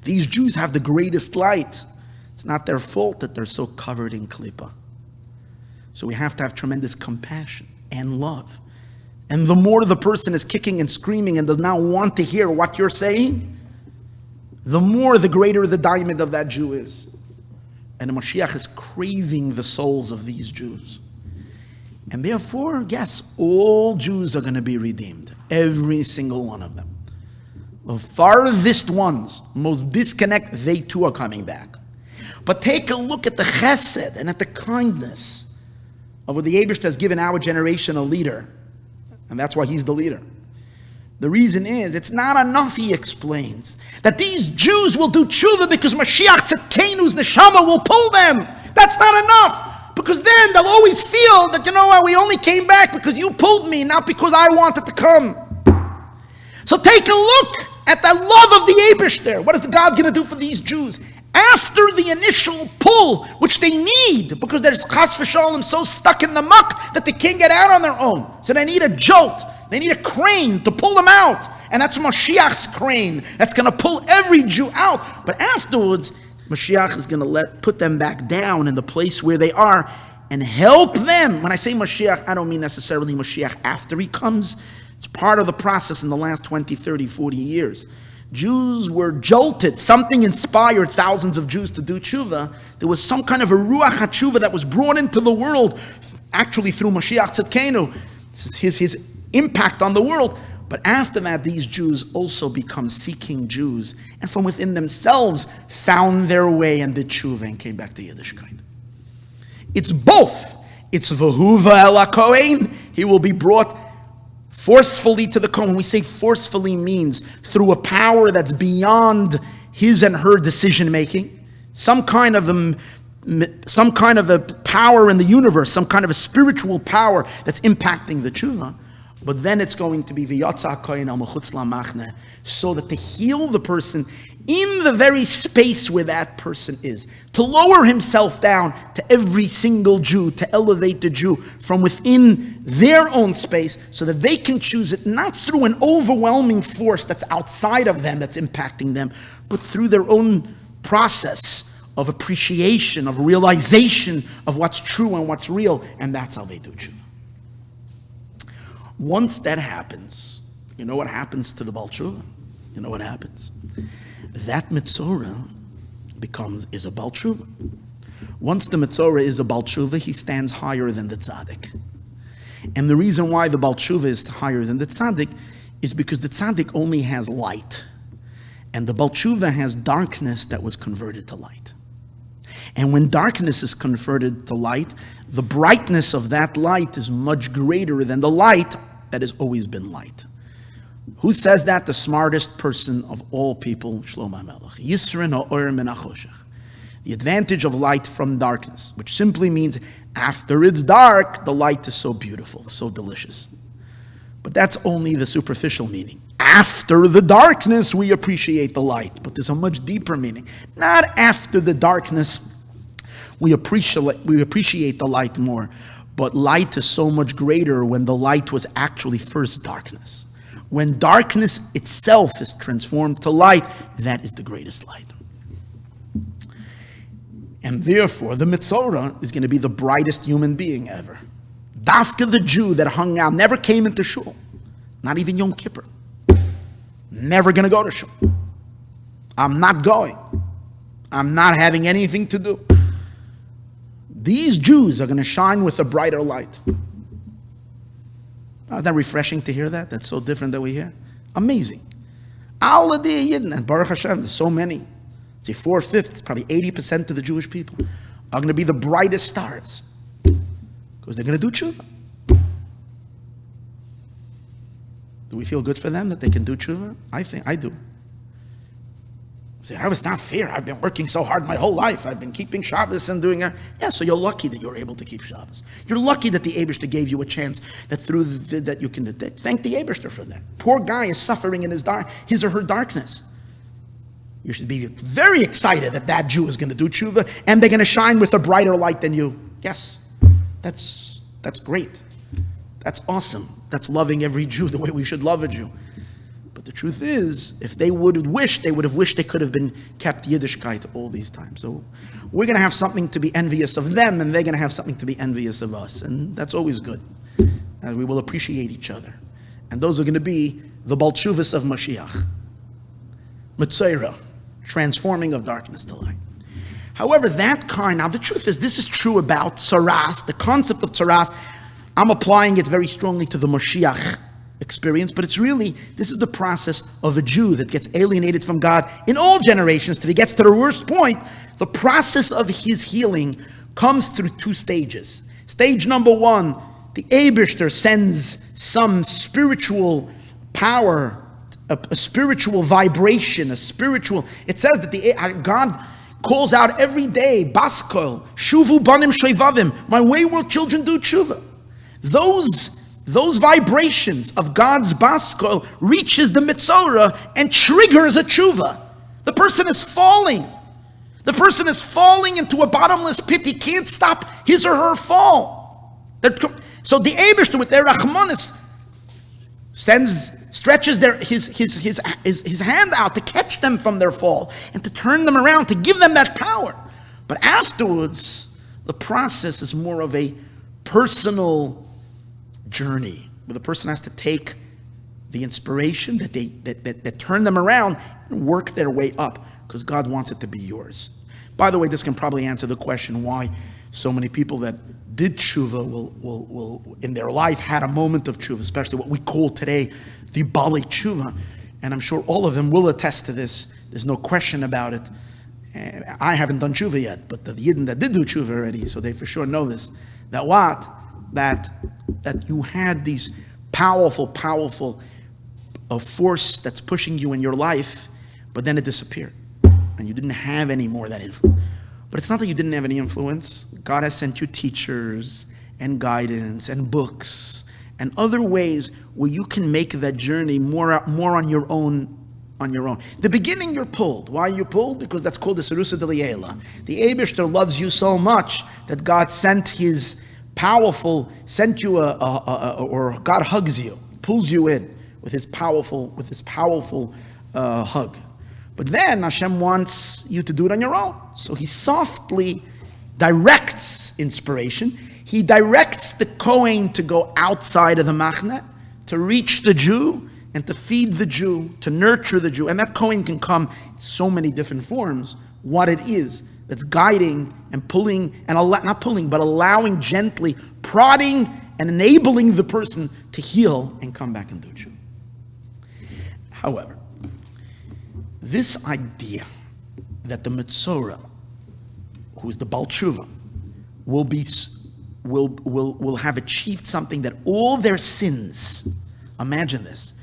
These Jews have the greatest light. It's not their fault that they're so covered in klipa. So we have to have tremendous compassion and love. And the more the person is kicking and screaming and does not want to hear what you're saying, the more, the greater the diamond of that Jew is. And the Moshiach is craving the souls of these Jews. And therefore, yes, all Jews are going to be redeemed. Every single one of them. The farthest ones, most disconnect, they too are coming back. But take a look at the chesed and at the kindness of what the Eibishter has given our generation a leader. And that's why he's the leader. The reason is, it's not enough, he explains, that these Jews will do tshuva because Moshiach Tzidkenu's neshama will pull them. That's not enough. Because then they'll always feel that, you know what, we only came back because you pulled me, not because I wanted to come. So take a look at the love of the Eibishter. What is God going to do for these Jews? After the initial pull, which they need, because they're chas v'sholem so stuck in the muck that they can't get out on their own. So they need a jolt. They need a crane to pull them out. And that's Moshiach's crane that's going to pull every Jew out. But afterwards, Moshiach is going to put them back down in the place where they are and help them. When I say Moshiach, I don't mean necessarily Moshiach after he comes. It's part of the process in the last 20, 30, 40 years. Jews were jolted. Something inspired thousands of Jews to do tshuva. There was some kind of a ruach hatshuva that was brought into the world, actually through Moshiach Tzidkenu. This is his impact on the world. But after that, these Jews also become seeking Jews, and from within themselves found their way and did tshuva and came back to Yiddishkeit. It's both. It's v'huva el ha-kohen. He will be brought forcefully to the Kohen. When we say forcefully, means through a power that's beyond his and her decision making, some kind of a power in the universe, some kind of a spiritual power that's impacting the tshuva. But then it's going to be v'yatza kohen al mechutz lamachne, so that to heal the person in the very space where that person is, to lower himself down to every single Jew, to elevate the Jew from within their own space, so that they can choose it not through an overwhelming force that's outside of them, that's impacting them, but through their own process of appreciation, of realization of what's true and what's real, and that's how they do tshuva. Once that happens, you know what happens to the Baal Tshuva? You know what happens? That Metzorah is a Baal Tshuva. Once the Metzorah is a Baal Tshuva, he stands higher than the Tzaddik. And the reason why the Baal Tshuva is higher than the Tzaddik is because the Tzaddik only has light. And the Baal Tshuva has darkness that was converted to light. And when darkness is converted to light, the brightness of that light is much greater than the light that has always been light. Who says that? The smartest person of all people, Shlomo HaMelech. Yisroel ha'or min hachoshech. The advantage of light from darkness, which simply means after it's dark, the light is so beautiful, so delicious. But that's only the superficial meaning. After the darkness, we appreciate the light. But there's a much deeper meaning. Not after the darkness, we appreciate the light more. But light is so much greater when the light was actually first darkness. When darkness itself is transformed to light, that is the greatest light. And therefore, the Metzorah is going to be the brightest human being ever. Dafka, the Jew that hung out, never came into shul. Not even Yom Kippur. Never going to go to shul. I'm not going. I'm not having anything to do. These Jews are going to shine with a brighter light. Isn't that refreshing to hear that? That's so different that we hear. Amazing. All of the Yidden, and Baruch Hashem, there's so many. See, 4/5, probably 80% of the Jewish people are going to be the brightest stars because they're going to do tshuva. Do we feel good for them that they can do tshuva? I think I do. Say, it's not fair. I've been working so hard my whole life. I've been keeping Shabbos and doing it. Yeah, so you're lucky that you're able to keep Shabbos. You're lucky that the Eibishter gave you a chance that through that you can thank the Eibishter for that. Poor guy is suffering in his or her darkness. You should be very excited that Jew is going to do tshuva and they're going to shine with a brighter light than you. Yes, that's great. That's awesome. That's loving every Jew the way we should love a Jew. But the truth is, if they would have wished they could have been kept Yiddishkeit all these times. So we're going to have something to be envious of them, and they're going to have something to be envious of us. And that's always good. And we will appreciate each other. And those are going to be the Baal Tshuvas of Moshiach. Metzorah, transforming of darkness to light. However, now the truth is, this is true about Tsaras, the concept of Tsaras. I'm applying it very strongly to the Moshiach experience, but this is the process of a Jew that gets alienated from God in all generations till he gets to the worst point. The process of his healing comes through two stages. Stage number one, the Eibishter sends some spiritual power, a spiritual vibration, it says that God calls out every day, Baskol, Shuvu Banim Shevavim, my wayward children do tshuva. Those vibrations of God's Baskol reaches the Metzorah and triggers a tshuva. The person is falling. The person is falling into a bottomless pit. He can't stop his or her fall. So the Eibishter with their Rachmanis sends stretches his hand out to catch them from their fall and to turn them around, to give them that power. But afterwards, the process is more of a personal journey, where the person has to take the inspiration that turn them around and work their way up, because God wants it to be yours. By the way, this can probably answer the question why so many people that did tshuva will in their life had a moment of tshuva, especially what we call today the Bali tshuva. And I'm sure all of them will attest to this. There's no question about it. I haven't done tshuva yet, but the Yidden that did do tshuva already, so they for sure know this. That you had these powerful force that's pushing you in your life, but then it disappeared, and you didn't have any more of that influence. But it's not that you didn't have any influence. God has sent you teachers and guidance and books and other ways where you can make that journey more on your own. The beginning, you're pulled. Why are you pulled? Because that's called the Serusa D'Liela. The Eibishter loves you so much that God sent you or God hugs you, pulls you in with his powerful hug. But then Hashem wants you to do it on your own. So he softly directs inspiration. He directs the Kohen to go outside of the Machne, to reach the Jew, and to feed the Jew, to nurture the Jew. And that Kohen can come in so many different forms. What it is that's guiding and pulling, and not pulling, but allowing, gently, prodding and enabling the person to heal and come back and do Jew. However, this idea that the Metzorah, who is the Baal Tshuva, will have achieved something that all their sins, imagine this,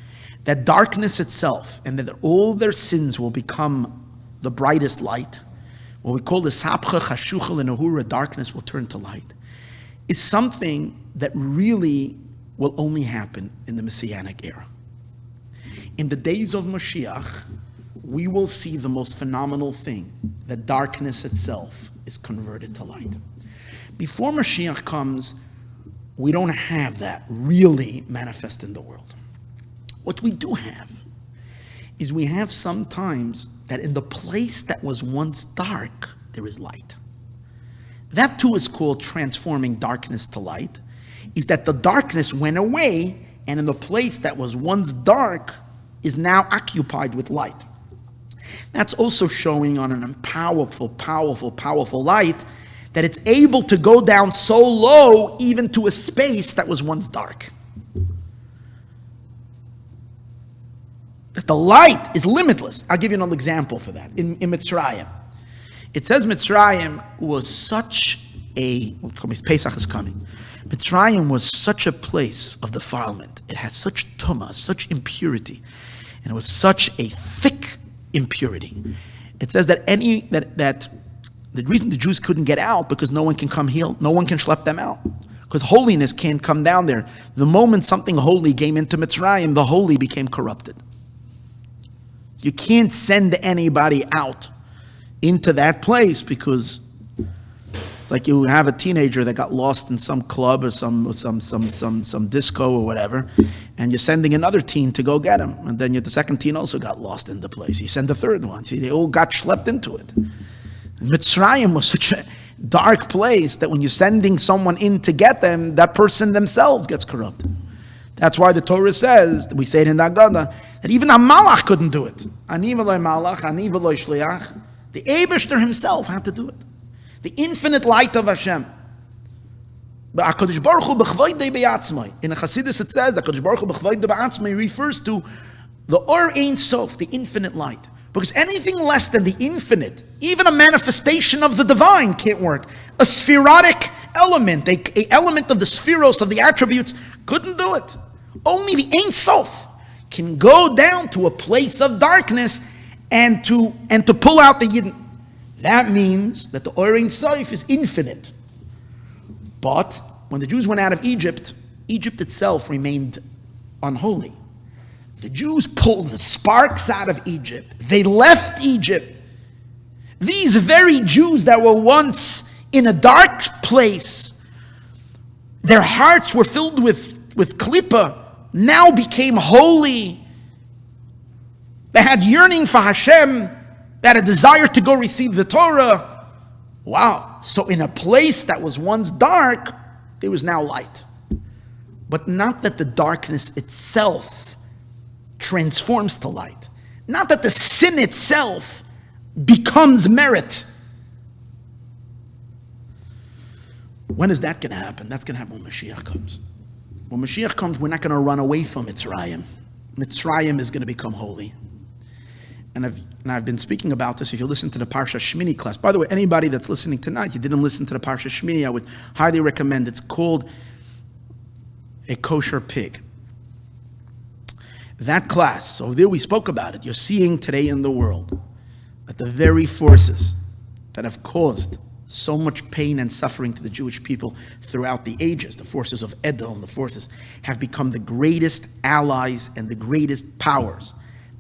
that darkness itself, and that all their sins will become the brightest light, what we call the Sapcha, Chashucha, and Ahura, darkness will turn to light, is something that really will only happen in the Messianic era. In the days of Moshiach, we will see the most phenomenal thing, that darkness itself is converted to light. Before Moshiach comes, we don't have that really manifest in the world. What we do have is we have sometimes that in the place that was once dark, there is light. That too is called transforming darkness to light, is that the darkness went away, and in the place that was once dark is now occupied with light. That's also showing on a powerful light that it's able to go down so low even to a space that was once dark. That the light is limitless. I'll give you another example for that. In Mitzrayim, it says Mitzrayim was such a, Pesach is coming. Mitzrayim was such a place of defilement. It had such tumah, such impurity, and it was such a thick impurity. It says that that the reason the Jews couldn't get out because no one can come heal, no one can schlep them out, because holiness can't come down there. The moment something holy came into Mitzrayim, the holy became corrupted. You can't send anybody out into that place because it's like you have a teenager that got lost in some club or some disco or whatever, and you're sending another teen to go get him, and then the second teen also got lost in the place. You send the third one. See, they all got schlepped into it. And Mitzrayim was such a dark place that when you're sending someone in to get them, that person themselves gets corrupted. That's why the Torah says, we say it in the Agada, that even a malach couldn't do it. Ani v'lo malach, ani v'lo shliach. The Eibishter himself had to do it. The infinite light of Hashem. In a Chassidus it says, HaKadosh Baruch Hu b'chvoide b'atzmai refers to the Or Ein Sof, the infinite light. Because anything less than the infinite, even a manifestation of the divine, can't work. A spherotic element, a element of the spheros, of the attributes, couldn't do it. Only the Ein Sof can go down to a place of darkness and to pull out the Yidden. That means that the Or Ein Sof is infinite. But when the Jews went out of Egypt, Egypt itself remained unholy. The Jews pulled the sparks out of Egypt. They left Egypt. These very Jews that were once in a dark place, their hearts were filled with klippah, now became holy. They had yearning for Hashem. They had a desire to go receive the Torah. Wow. So in a place that was once dark, there was now light. But not that the darkness itself transforms to light. Not that the sin itself becomes merit. When is that going to happen? That's going to happen when Moshiach comes. When Moshiach comes, we're not going to run away from Mitzrayim. Mitzrayim is going to become holy. And I've been speaking about this if you listen to the Parsha Shmini class. By the way, anybody that's listening tonight, you didn't listen to the Parsha Shmini, I would highly recommend. It's called A Kosher Pig. That class, so there we spoke about it. You're seeing today in the world that the very forces that have caused so much pain and suffering to the Jewish people throughout the ages, the forces of Edom, the forces, have become the greatest allies and the greatest powers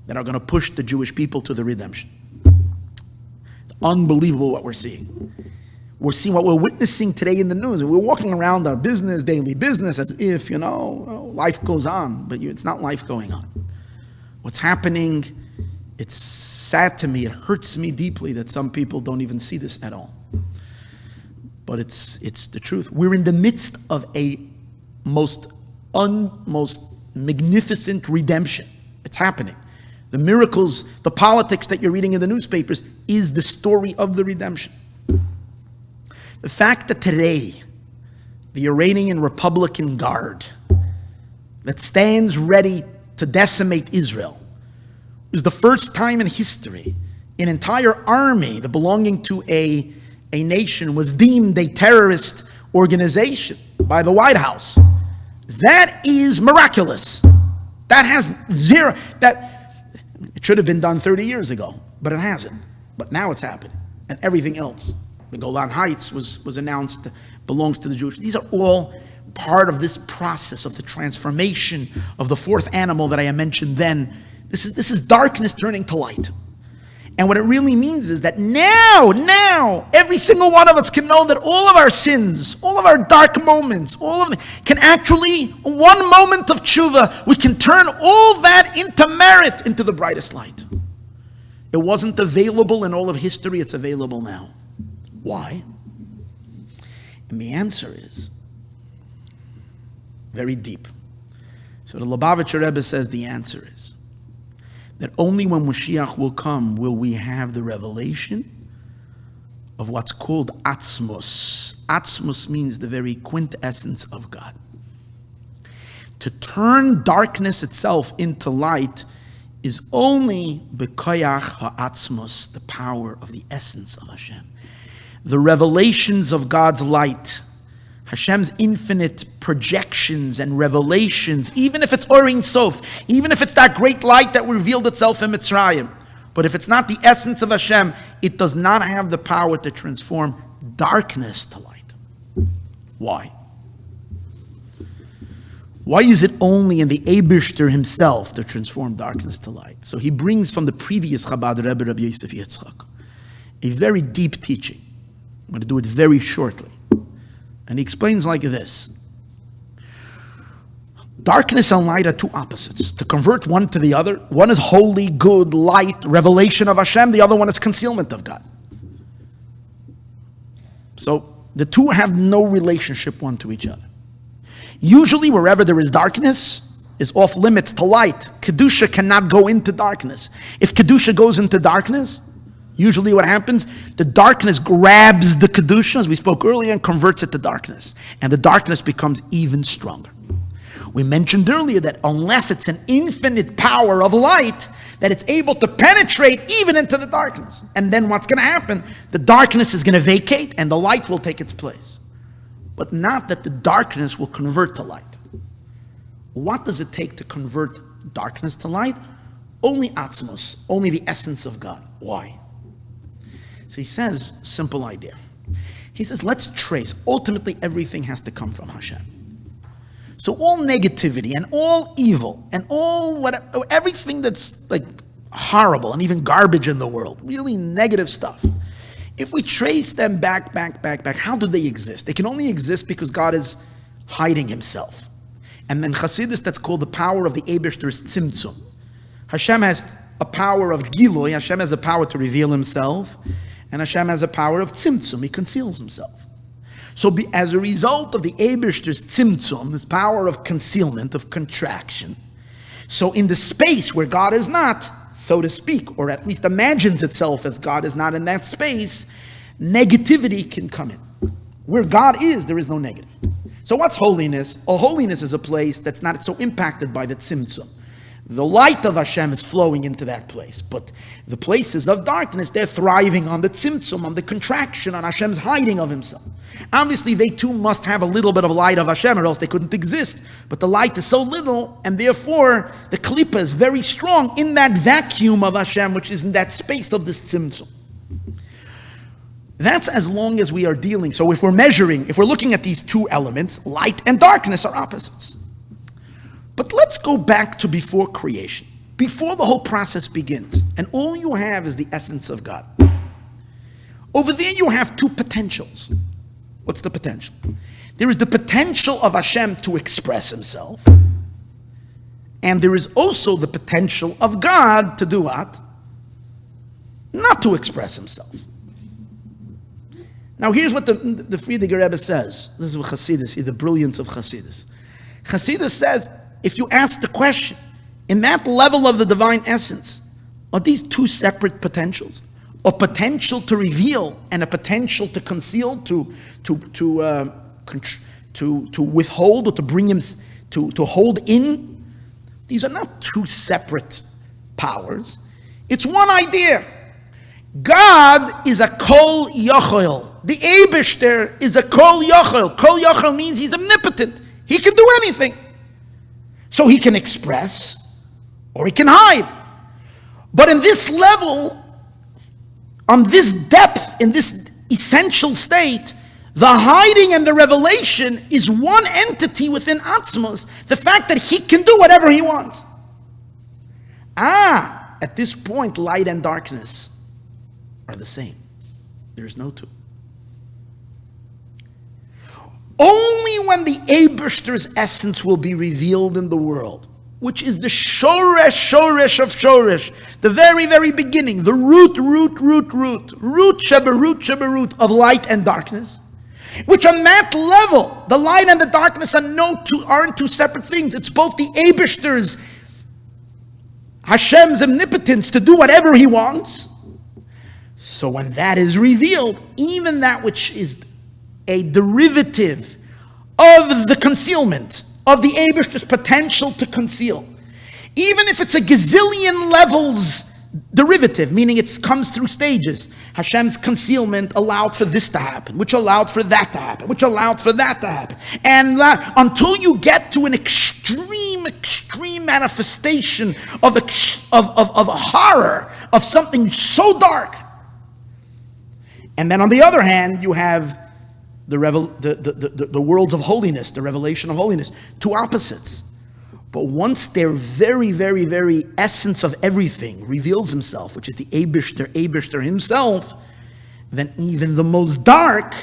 that are going to push the Jewish people to the redemption. It's unbelievable what we're seeing. We're seeing what we're witnessing today in the news. We're walking around our business, daily business, as if, life goes on, but it's not life going on. What's happening, it's sad to me, it hurts me deeply that some people don't even see this at all. But it's the truth. We're in the midst of a most magnificent redemption. It's happening. The miracles, the politics that you're reading in the newspapers is the story of the redemption. The fact that today, the Iranian Republican Guard that stands ready to decimate Israel is the first time in history an entire army that belonging to a nation was deemed a terrorist organization by the White House. That is miraculous. That has zero, it should have been done 30 years ago, but it hasn't. But now it's happening. And everything else. The Golan Heights was announced, belongs to the Jewish. These are all part of this process of the transformation of the fourth animal that I mentioned then. This is darkness turning to light. And what it really means is that now, every single one of us can know that all of our sins, all of our dark moments, all of them can actually, one moment of tshuva, we can turn all that into merit, into the brightest light. It wasn't available in all of history, it's available now. Why? And the answer is very deep. So the Lubavitcher Rebbe says the answer is that only when Moshiach will come will we have the revelation of what's called Atzmos. Atzmos means the very quintessence of God. To turn darkness itself into light is only B'koyach ha'atzmos, the power of the essence of Hashem. The revelations of God's light, Hashem's infinite projections and revelations, even if it's Or Ein Sof, even if it's that great light that revealed itself in Mitzrayim, but if it's not the essence of Hashem, it does not have the power to transform darkness to light. Why? Why is it only in the Eibishter himself to transform darkness to light? So he brings from the previous Chabad Rebbe, Rabbi Yosef Yitzchak, a very deep teaching. I'm going to do it very shortly. And he explains like this. Darkness and light are two opposites. To convert one to the other, one is holy, good, light, revelation of Hashem. The other one is concealment of God. So the two have no relationship one to each other. Usually wherever there is darkness is off limits to light. Kedusha cannot go into darkness. If Kedusha goes into darkness, usually what happens, the darkness grabs the Kedusha, as we spoke earlier, and converts it to darkness. And the darkness becomes even stronger. We mentioned earlier that unless it's an infinite power of light, that it's able to penetrate even into the darkness. And then what's going to happen? The darkness is going to vacate and the light will take its place. But not that the darkness will convert to light. What does it take to convert darkness to light? Only Atzmos, only the essence of God. Why? So he says, simple idea. He says, let's trace. Ultimately, everything has to come from Hashem. So all negativity and all evil and everything that's like horrible and even garbage in the world, really negative stuff, if we trace them back, how do they exist? They can only exist because God is hiding himself. And then Chassidus, that's called the power of the Eibishter's Tzimtzum. Hashem has a power of Gilui, Hashem has a power to reveal himself, and Hashem has a power of Tzimtzum, he conceals himself. So as a result of the Eibishter's Tzimtzum, this power of concealment, of contraction, so in the space where God is not, so to speak, or at least imagines itself as God is not in that space, negativity can come in. Where God is, there is no negative. So what's holiness? Oh, holiness is a place that's not so impacted by the tzimtzum. The light of Hashem is flowing into that place. But the places of darkness, they're thriving on the tzimtzum, on the contraction, on Hashem's hiding of himself. Obviously, they too must have a little bit of light of Hashem, or else they couldn't exist. But the light is so little, and therefore the klippa is very strong in that vacuum of Hashem, which is in that space of this tzimtzum. That's as long as we are dealing. So if we're measuring, if we're looking at these two elements, light and darkness are opposites. But let's go back to before creation, before the whole process begins, and all you have is the essence of God. Over there you have two potentials. What's the potential? There is the potential of Hashem to express himself, and there is also the potential of God to do what? Not to express himself. Now here's what the Friediger Rebbe says. This is what Chassidus, the brilliance of Chassidus. Chassidus says, if you ask the question, in that level of the divine essence, are these two separate potentials? A potential to reveal and a potential to conceal, to withhold, or to bring him, to hold in? These are not two separate powers. It's one idea. God is a kol yochel. The Eibishter is a kol yochel. Kol yochel means he's omnipotent. He can do anything. So he can express or he can hide. But in this level, on this depth, in this essential state, the hiding and the revelation is one entity within Atzmos. The fact that he can do whatever he wants. At this point, light and darkness are the same. There's no two. Only when the Eibishter's essence will be revealed in the world, which is the shoresh of shoresh, the very, very beginning, the root sheberut of light and darkness, which on that level, the light and the darkness aren't two separate things. It's both the Eibishter's, Hashem's omnipotence to do whatever he wants. So when that is revealed, even that which is a derivative of the concealment, of the Eibishter's potential to conceal, even if it's a gazillion levels derivative, meaning it comes through stages. Hashem's concealment allowed for this to happen, which allowed for that to happen, which allowed for that to happen. And until you get to an extreme manifestation of a horror, of something so dark. And then on the other hand, you have the worlds of holiness, the revelation of holiness, two opposites. But once their very, very, very essence of everything reveals himself, which is the Eibishter himself, then even the most dark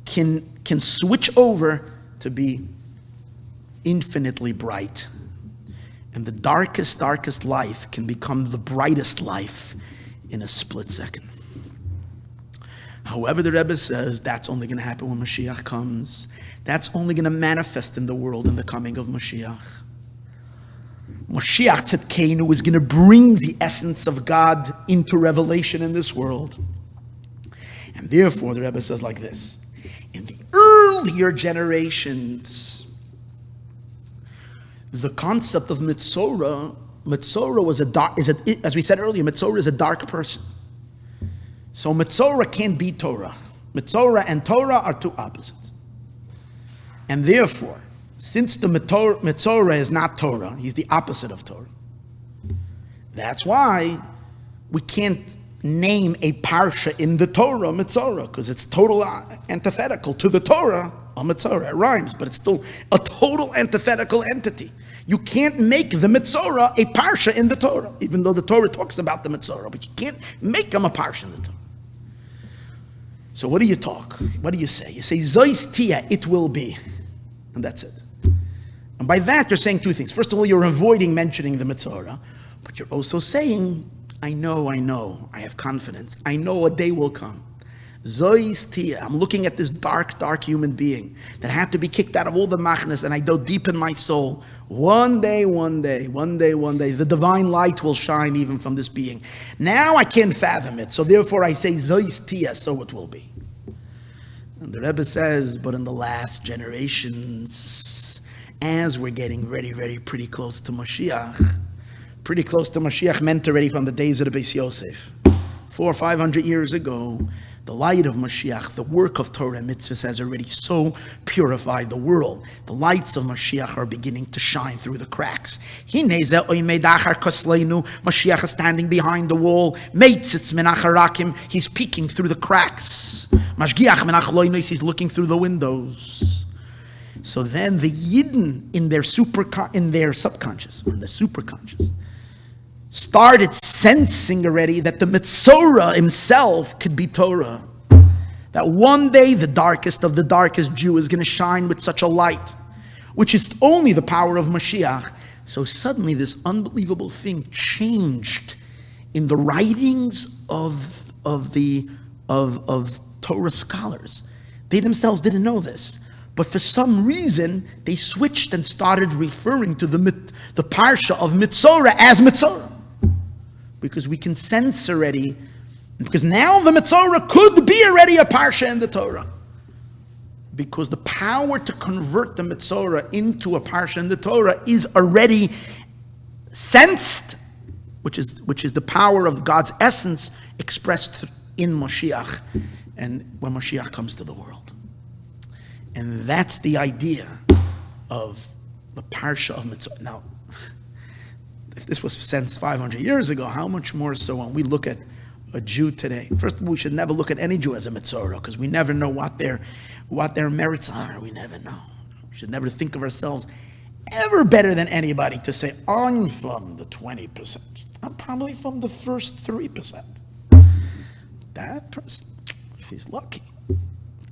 can switch over to be infinitely bright. And the darkest life can become the brightest life in a split second. However, the Rebbe says that's only going to happen when Moshiach comes. That's only going to manifest in the world in the coming of Moshiach. Moshiach Tzedkeinu is going to bring the essence of God into revelation in this world. And therefore, the Rebbe says like this. In the earlier generations, the concept of Metzorah was as we said earlier, Metzorah is a dark person. So Metzorah can't be Torah. Metzorah and Torah are two opposites. And therefore, since the Metzorah is not Torah, he's the opposite of Torah. That's why we can't name a parsha in the Torah Metzorah, because it's total antithetical to the Torah, a Metzorah. It rhymes, but it's still a total antithetical entity. You can't make the Metzorah a parsha in the Torah, even though the Torah talks about the Metzorah, but you can't make them a parsha in the Torah. So what do you talk? What do you say? You say, Zois tia, it will be. And that's it. And by that, you're saying two things. First of all, you're avoiding mentioning the Metzorah, but you're also saying, I know, I have confidence. I know a day will come. Zois tia. I'm looking at this dark human being that had to be kicked out of all the machnas, and I go deep in my soul. One day, the divine light will shine even from this being. Now I can't fathom it, so therefore I say Zois tia, so it will be. And the Rebbe says, but in the last generations, as we're getting pretty close to Moshiach, meant already from the days of the Beis Yosef, 400 or 500 years ago, the light of Moshiach, the work of Torah and mitzvahs has already so purified the world. The lights of Moshiach are beginning to shine through the cracks. Moshiach is standing behind the wall. He's peeking through the cracks. He's looking through the windows. So then the Yidden in their subconscious, or in the superconscious, started sensing already that the Metzorah himself could be Torah. That one day the darkest of the darkest Jew is going to shine with such a light, which is only the power of Moshiach. So suddenly this unbelievable thing changed in the writings of Torah scholars. They themselves didn't know this. But for some reason, they switched and started referring to the parsha of Metzorah as Metzorah. Because we can sense already, because now the Metzorah could be already a parsha in the Torah. Because the power to convert the Metzorah into a parsha in the Torah is already sensed, which is the power of God's essence expressed in Moshiach, and when Moshiach comes to the world. And that's the idea of the parsha of Metzorah. Now, if this was sensed 500 years ago, how much more so when we look at a Jew today? First of all, we should never look at any Jew as a Metzorah, because we never know what their merits are. We never know. We should never think of ourselves ever better than anybody to say, I'm from the 20%. I'm probably from the first 3%. That person, if he's lucky,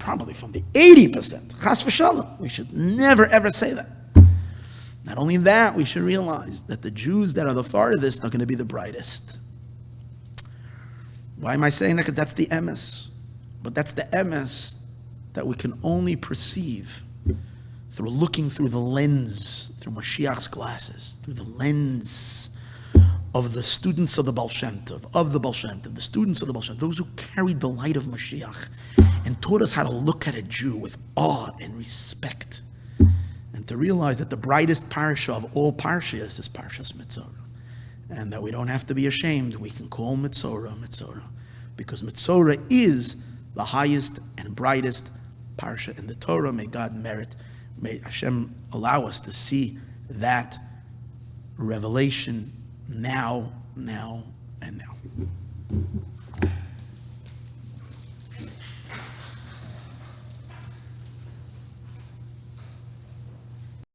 probably from the 80%. Chas v'shalom. We should never ever say that. Not only that, we should realize that the Jews that are the farthest are going to be the brightest. Why am I saying that? Because that's the emes. But that's the emes that we can only perceive through looking through the lens, through Moshiach's glasses, through the lens of the students of the Baal Shem Tov, the students of the Baal Shem Tov, those who carried the light of Moshiach and taught us how to look at a Jew with awe and respect. And to realize that the brightest parsha of all parshas is Parshas Metzorah. And that we don't have to be ashamed. We can call Metzorah. Because Metzorah is the highest and brightest parsha in the Torah. May God merit, may Hashem allow us to see that revelation now, and now.